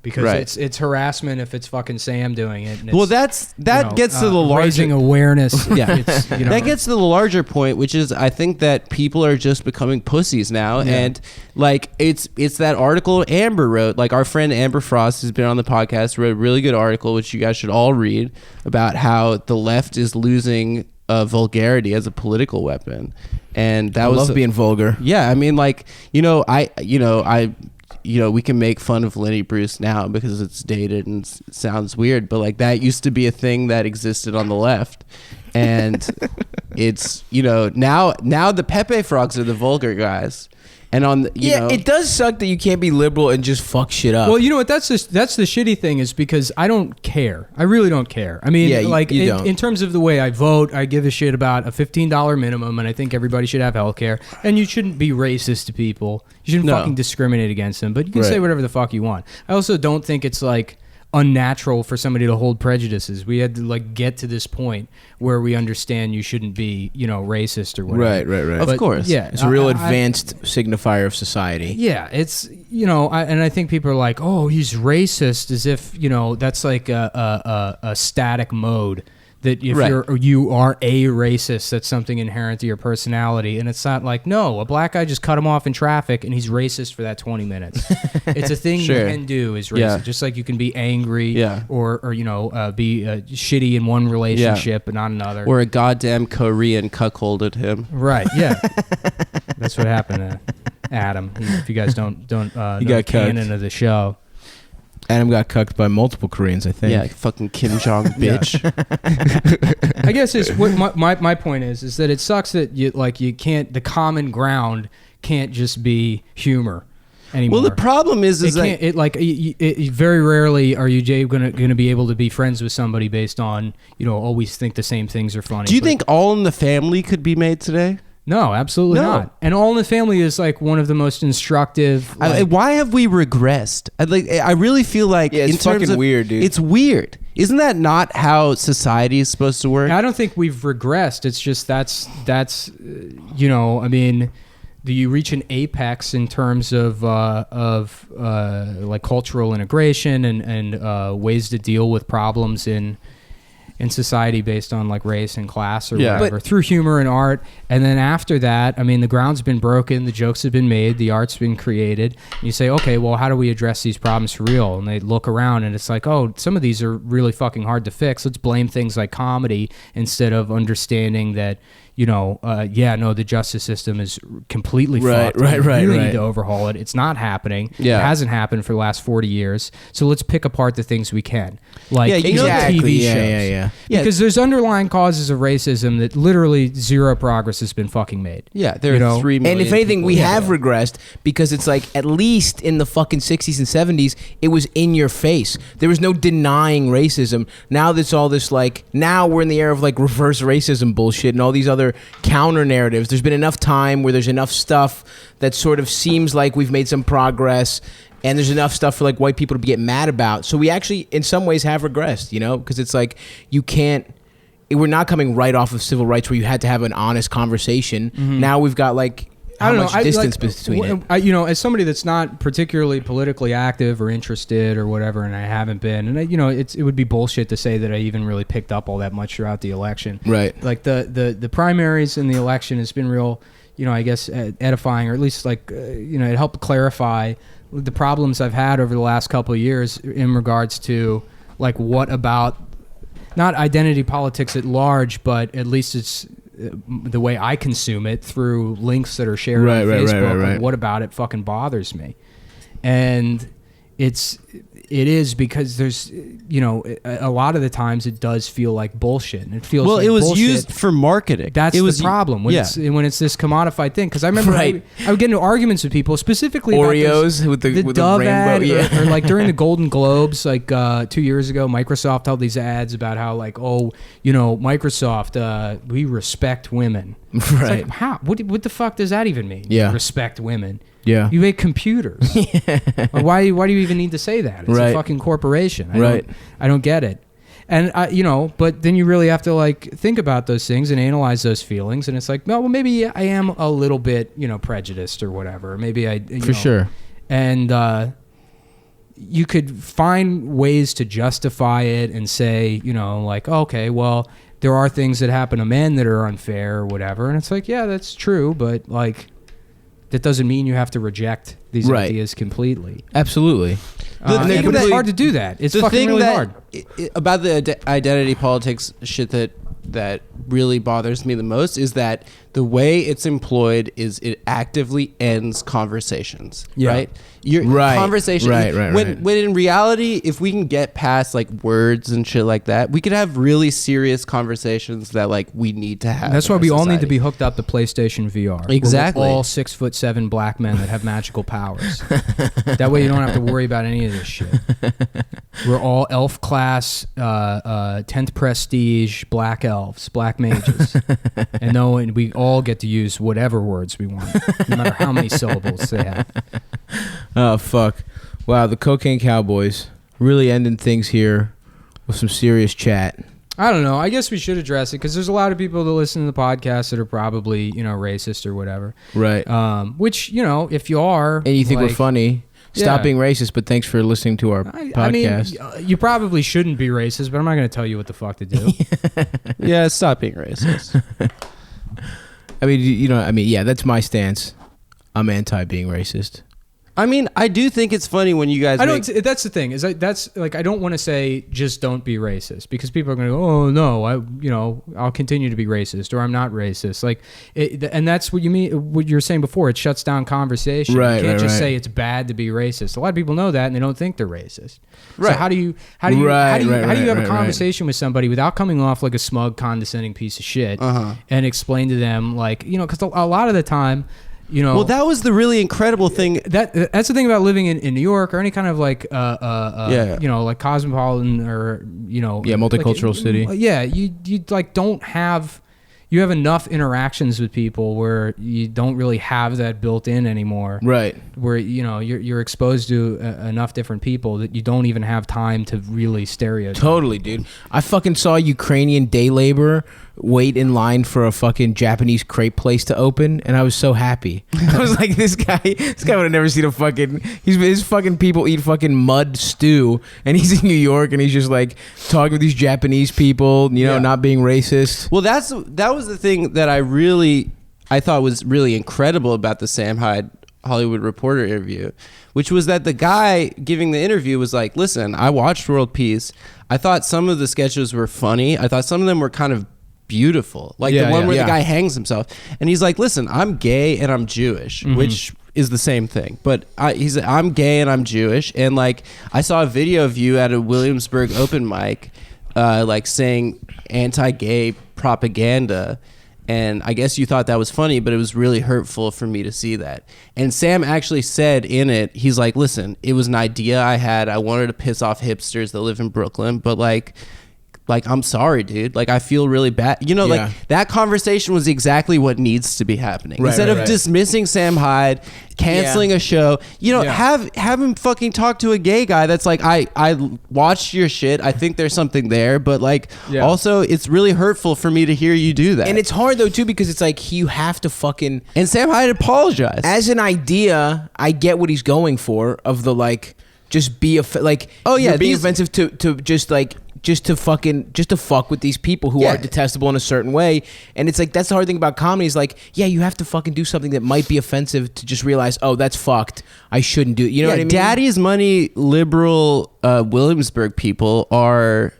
B: Because it's harassment if it's fucking Sam doing it. And
C: Well,
B: it's,
C: that gets to the larger
B: raising awareness.
C: Yeah.
B: It's, you know,
C: That gets to the larger point, which is I think that people are just becoming pussies now, and like it's that article Amber wrote. Like our friend Amber Frost has been on the podcast, wrote a really good article which you guys should all read about how the left is losing vulgarity as a political weapon, and that
A: I
C: was
A: love being vulgar.
C: Yeah, I mean, like, I we can make fun of Lenny Bruce now because it's dated and sounds weird, but like that used to be a thing that existed on the left, and it's now the Pepe frogs are the vulgar guys. And on the,
A: it does suck that you can't be liberal and just fuck shit up.
B: Well, you know what? That's the shitty thing is because I don't care. I really don't care. I mean, in terms of the way I vote, I give a shit about a $15 minimum, and I think everybody should have health care. And you shouldn't be racist to people. You shouldn't fucking discriminate against them. But you can say whatever the fuck you want. I also don't think it's like unnatural for somebody to hold prejudices. We had to like get to this point where we understand you shouldn't be, racist or whatever.
A: Right.
C: Of course.
B: Yeah.
A: It's a real advanced signifier of society.
B: Yeah. It's, and I think people are like, oh, he's racist, as if, that's like a static mode. That if you are a racist, that's something inherent to your personality. And it's not like, no, a black guy just cut him off in traffic and he's racist for that 20 minutes. It's a thing you can do is racist. Yeah. Just like you can be angry or be shitty in one relationship but not another.
C: Or a goddamn Korean cuckolded him.
B: Right, yeah. That's what happened to Adam. If you guys don't know the canon of the show.
A: Adam got cucked by multiple Koreans, I think.
C: Yeah, fucking Kim Jong bitch.
B: I guess it's what my point is that it sucks that you can't, the common ground can't just be humor anymore.
C: Well, the problem is
B: that very rarely are you gonna be able to be friends with somebody based on always think the same things are funny.
C: Do you think All in the Family could be made today?
B: No, absolutely not. And All in the Family is like one of the most instructive.
C: Why have we regressed? I really feel like
A: it's fucking weird, dude.
C: It's weird. Isn't that not how society is supposed to work?
B: I don't think we've regressed. It's just that's I mean, do you reach an apex in terms of like cultural integration and ways to deal with problems in society based on like race and class or whatever, through humor and art. And then after that, I mean, the ground's been broken, the jokes have been made, the art's been created. And you say, okay, well, how do we address these problems for real? And they look around and it's like, oh, some of these are really fucking hard to fix. Let's blame things like comedy instead of understanding that, the justice system is completely fucked. We really need to overhaul it. It's not happening. Yeah. It hasn't happened for the last 40 years. So let's pick apart the things we can. Like TV shows. Yeah. Because there's underlying causes of racism that literally zero progress has been fucking made.
C: Yeah, there are 3 million.
A: And if anything, we have regressed because it's like at least in the fucking 60s and 70s, it was in your face. There was no denying racism. Now there's all this now we're in the era of like reverse racism bullshit and all these other counter narratives. There's been enough time where there's enough stuff that sort of seems like we've made some progress. And there's enough stuff for like white people to get mad about. So we actually, in some ways, have regressed, because it's like we're not coming right off of civil rights where you had to have an honest conversation. Mm-hmm. Now we've got distance between it.
B: As somebody that's not particularly politically active or interested or whatever, and I haven't been, and it would be bullshit to say that I even really picked up all that much throughout the election.
A: Right.
B: Like the primaries in the election has been real, I guess edifying, or at least it helped clarify the problems I've had over the last couple of years in regards to like what about not identity politics at large, but at least it's the way I consume it through links that are shared on Facebook. Right. What about it fucking bothers me? And it is because there's, a lot of the times it does feel like bullshit. And it feels like
C: it was
B: bullshit.
C: used for marketing.
B: That's the problem when it's this commodified thing. Because I remember I would get into arguments with people specifically
A: Oreos
B: about
A: with the
B: Dove
A: rainbow,
B: ad, or like during the Golden Globes, 2 years ago, Microsoft held these ads about how Microsoft, we respect women.
A: Right.
B: It's like, how? What the fuck does that even mean?
A: Yeah.
B: Respect women.
A: Yeah.
B: You make computers. Why do you even need to say that? It's a fucking corporation. I don't get it. And but then you really have to think about those things and analyze those feelings. And it's like, well, maybe I am a little bit, prejudiced or whatever. Maybe I,
A: for sure.
B: And you could find ways to justify it and say, okay, well, there are things that happen to men that are unfair or whatever. And it's like, yeah, that's true. But that doesn't mean you have to reject these ideas completely.
A: Absolutely.
B: It's hard to do that. It's fucking really hard.
C: About the identity politics shit that that really bothers me the most is that the way it's employed is it actively ends conversations.
B: Yeah.
C: Right? Your
A: Right.
C: conversation.
A: Right.
C: When in reality, if we can get past like words and shit like that, we could have really serious conversations that like we need to have.
B: That's
C: in
B: why
C: our
B: we all need to
C: society.
B: be hooked up to PlayStation VR.
C: Exactly.
B: We're all 6'7" black men that have magical powers. That way you don't have to worry about any of this shit. We're all elf class, 10th prestige, black elves, black mages. And we all get to use whatever words we want, no matter how many syllables they have.
A: Oh, fuck. Wow, the Cocaine Cowboys really ending things here with some serious chat.
B: I don't know. I guess we should address it because there's a lot of people that listen to the podcast that are probably, racist or whatever.
A: Right.
B: Which, if you are.
A: And you think we're funny. Stop
B: Yeah.
A: being racist, but thanks for listening to our podcast.
B: I mean, you probably shouldn't be racist, but I'm not going to tell you what the fuck to do.
C: Yeah, stop being racist.
A: I mean, yeah, that's my stance. I'm anti being racist.
C: I mean, I do think it's funny when you guys.
B: That's the thing. I don't want to say just don't be racist because people are going to go, oh no, I'll continue to be racist or I'm not racist. And that's what you mean. What you're saying before, it shuts down conversation.
A: Right,
B: you can't just
A: right.
B: say it's bad to be racist. A lot of people know that and they don't think they're racist.
C: Right.
B: So how do you have a conversation with somebody without coming off like a smug, condescending piece of shit and explain to them because a lot of the time.
C: Well, that was the really incredible thing.
B: That's the thing about living in New York or any kind of like like cosmopolitan or
A: multicultural city.
B: Yeah, you like don't have. You have enough interactions with people where you don't really have that built in anymore.
A: Right.
B: Where you're exposed to enough different people that you don't even have time to really stereotype.
A: Totally, dude. I fucking saw a Ukrainian day laborer wait in line for a fucking Japanese crepe place to open, and I was so happy. I was like, this guy would have never seen a fucking. His fucking people eat fucking mud stew, and he's in New York, and he's just like talking with these Japanese people, not being racist.
C: Well, that was the thing that I thought was really incredible about the Sam Hyde Hollywood Reporter interview, which was that the guy giving the interview was like, listen, I watched World Peace. I thought some of the sketches were funny. I thought some of them were kind of beautiful. Like the one where the guy hangs himself. And he's like, listen, I'm gay and I'm Jewish, which is the same thing. But I'm gay and I'm Jewish. And like, I saw a video of you at a Williamsburg open mic, like saying anti-gay propaganda. And I guess you thought that was funny, but it was really hurtful for me to see that. And Sam actually said in it, he's like, listen, it was an idea I had. I wanted to piss off hipsters that live in Brooklyn, but like I'm sorry, dude. Like, I feel really bad. Like that conversation was exactly what needs to be happening. Instead of dismissing Sam Hyde, canceling a show, have him fucking talk to a gay guy that's like, I watched your shit. I think there's something there, but also it's really hurtful for me to hear you do that.
A: And it's hard though too because it's like you have to fucking.
C: And Sam Hyde apologized.
A: As an idea, I get what he's going for of the just be you're being offensive to just to fuck with these people who are detestable in a certain way. And it's like, that's the hard thing about comedy is like, you have to fucking do something that might be offensive to just realize, oh, that's fucked. I shouldn't do it. You know what I mean?
C: Daddy's money liberal Williamsburg people are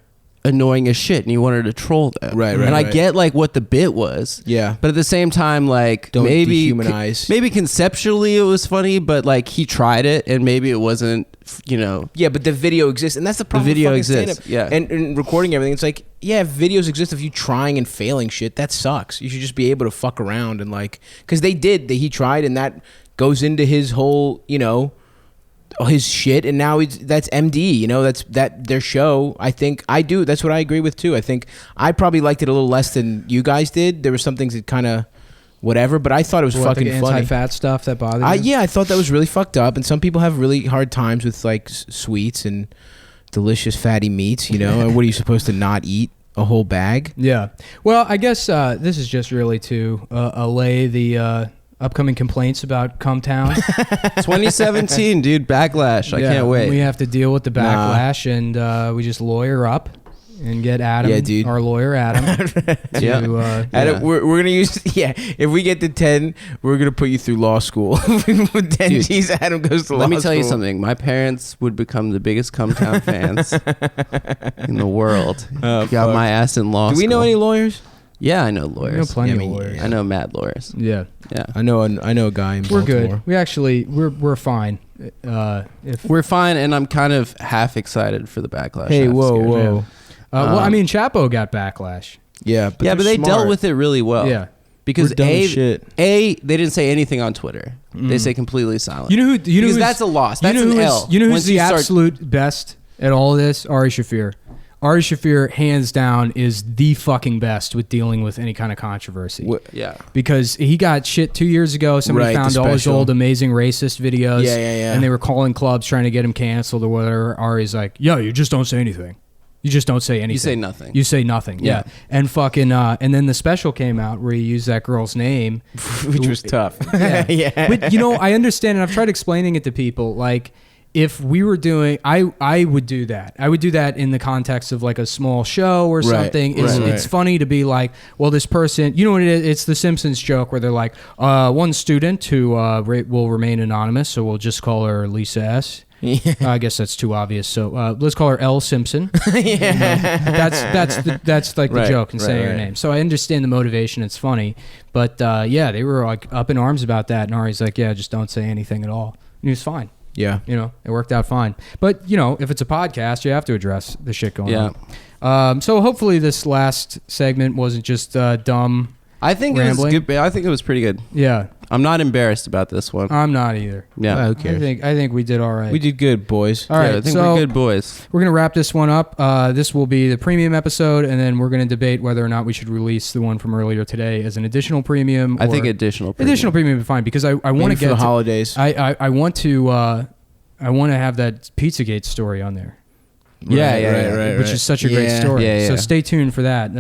C: annoying as shit and you wanted to troll them.
A: Right.
C: And I get what the bit was.
A: Yeah.
C: But at the same time,
A: don't
C: maybe
A: dehumanize.
C: Maybe conceptually it was funny, but he tried it and maybe it wasn't,
A: Yeah, but the video exists, and that's the problem.
C: The video
A: with fucking
C: exists,
A: stand-up. And recording everything. It's like, if videos exist of you trying and failing shit, that sucks. You should just be able to fuck around and because he tried, and that goes into his whole, his shit, and now that's MD, that's their show. I think I do. That's what I agree with too. I think I probably liked it a little less than you guys did. There were some things that kind of whatever, but I thought it was fucking funny.
B: Anti-fat stuff that bothered you?
A: Yeah, I thought that was really fucked up, and some people have really hard times with sweets and delicious fatty meats, and what are you supposed to not eat? A whole bag?
B: Yeah. Well, I guess this is just really to allay the upcoming complaints about Cumtown.
C: 2017, dude, backlash. I can't wait.
B: We have to deal with the backlash, and we just lawyer up and get Adam,
A: Yeah, dude.
B: our lawyer Adam, to
C: Yeah.
A: Adam, we're gonna use if we get to 10, we're gonna put you through law school. With 10
C: Dude,
A: G's, Adam goes to law school.
C: Let me tell you something. My parents would become the biggest Cumtown fans in the world.
A: Oh,
C: Got
A: fuck.
C: my ass in law
A: Do we know
C: school.
A: any lawyers?
C: Yeah, I know
B: I know
C: lawyers.
B: plenty
A: Yeah,
B: of
A: I mean,
B: lawyers.
C: I know mad lawyers.
B: Yeah,
C: Yeah.
A: I know a guy in
B: we're
A: Baltimore.
B: good. We actually we're fine. If
C: We're fine, and I'm kind of half excited for the backlash.
A: Hey,
C: half
A: whoa,
C: scared.
A: whoa.
B: well, I mean, Chapo got backlash.
A: Yeah, but
C: Yeah, but
A: they're
C: they
A: smart.
C: dealt with it really well.
B: Yeah.
C: Because
A: We're dumb as shit.
C: they didn't say anything on Twitter. They say completely silent.
B: You know who? You know
C: because
B: who's-
C: that's a loss. That's
B: you know
C: an
B: who's-
C: L.
B: You know who's
C: Once
B: the
C: you start-
B: absolute best at all of this? Ari Shaffir. Ari Shaffir, hands down, is the fucking best with dealing with any kind of controversy.
C: Yeah.
B: Because he got shit 2 years ago. Somebody
A: Right,
B: found
A: the
B: all his
A: special.
B: old amazing racist videos.
A: Yeah.
B: And they were calling clubs trying to get him canceled or whatever. Ari's like, yo, you just don't say anything. You just don't say anything.
C: You say nothing.
B: You say nothing. Yeah. And fucking, and then the special came out where he used that girl's name.
A: which was tough.
B: Yeah.
A: yeah.
B: But, I understand, and I've tried explaining it to people, like, if we were doing, I would do that. I would do that in the context of like a small show or something. It's funny to be like, well, this person, you know what it is? It's the Simpsons joke where they're like, one student who will remain anonymous, so we'll just call her Lisa S.
A: Yeah.
B: I guess that's too obvious. So let's call her L Simpson.
A: yeah.
B: That's like the
A: Right,
B: joke in saying her
A: right.
B: name. So I understand the motivation. It's funny, but yeah, they were like up in arms about that. And Ari's like, yeah, just don't say anything at all. And he was fine.
A: Yeah.
B: It worked out fine. But, if it's a podcast, you have to address the shit going
C: Yeah.
B: on. So hopefully this last segment wasn't just dumb.
C: I think it was
B: Rambling.
C: good. I think it was pretty good.
B: Yeah,
C: I'm not embarrassed about this one.
B: I'm not either.
C: Yeah.
A: Well, who cares?
B: I think we did all right.
A: We did good, boys.
B: All right,
C: Yeah, I think
B: so
C: we're good boys.
B: we're going to wrap this one up. This will be the premium episode, and then we're going to debate whether or not we should release the one from earlier today as an additional premium.
C: I think
B: or-
C: additional premium.
B: Additional premium would be fine because I want
A: Maybe
B: to
A: for
B: get
A: the
B: to-
A: holidays.
B: I want to have that Pizzagate story on there.
C: Yeah,
A: Right,
B: which is such a great
A: Yeah.
B: story.
C: Yeah,
B: So
C: yeah.
B: stay tuned for that.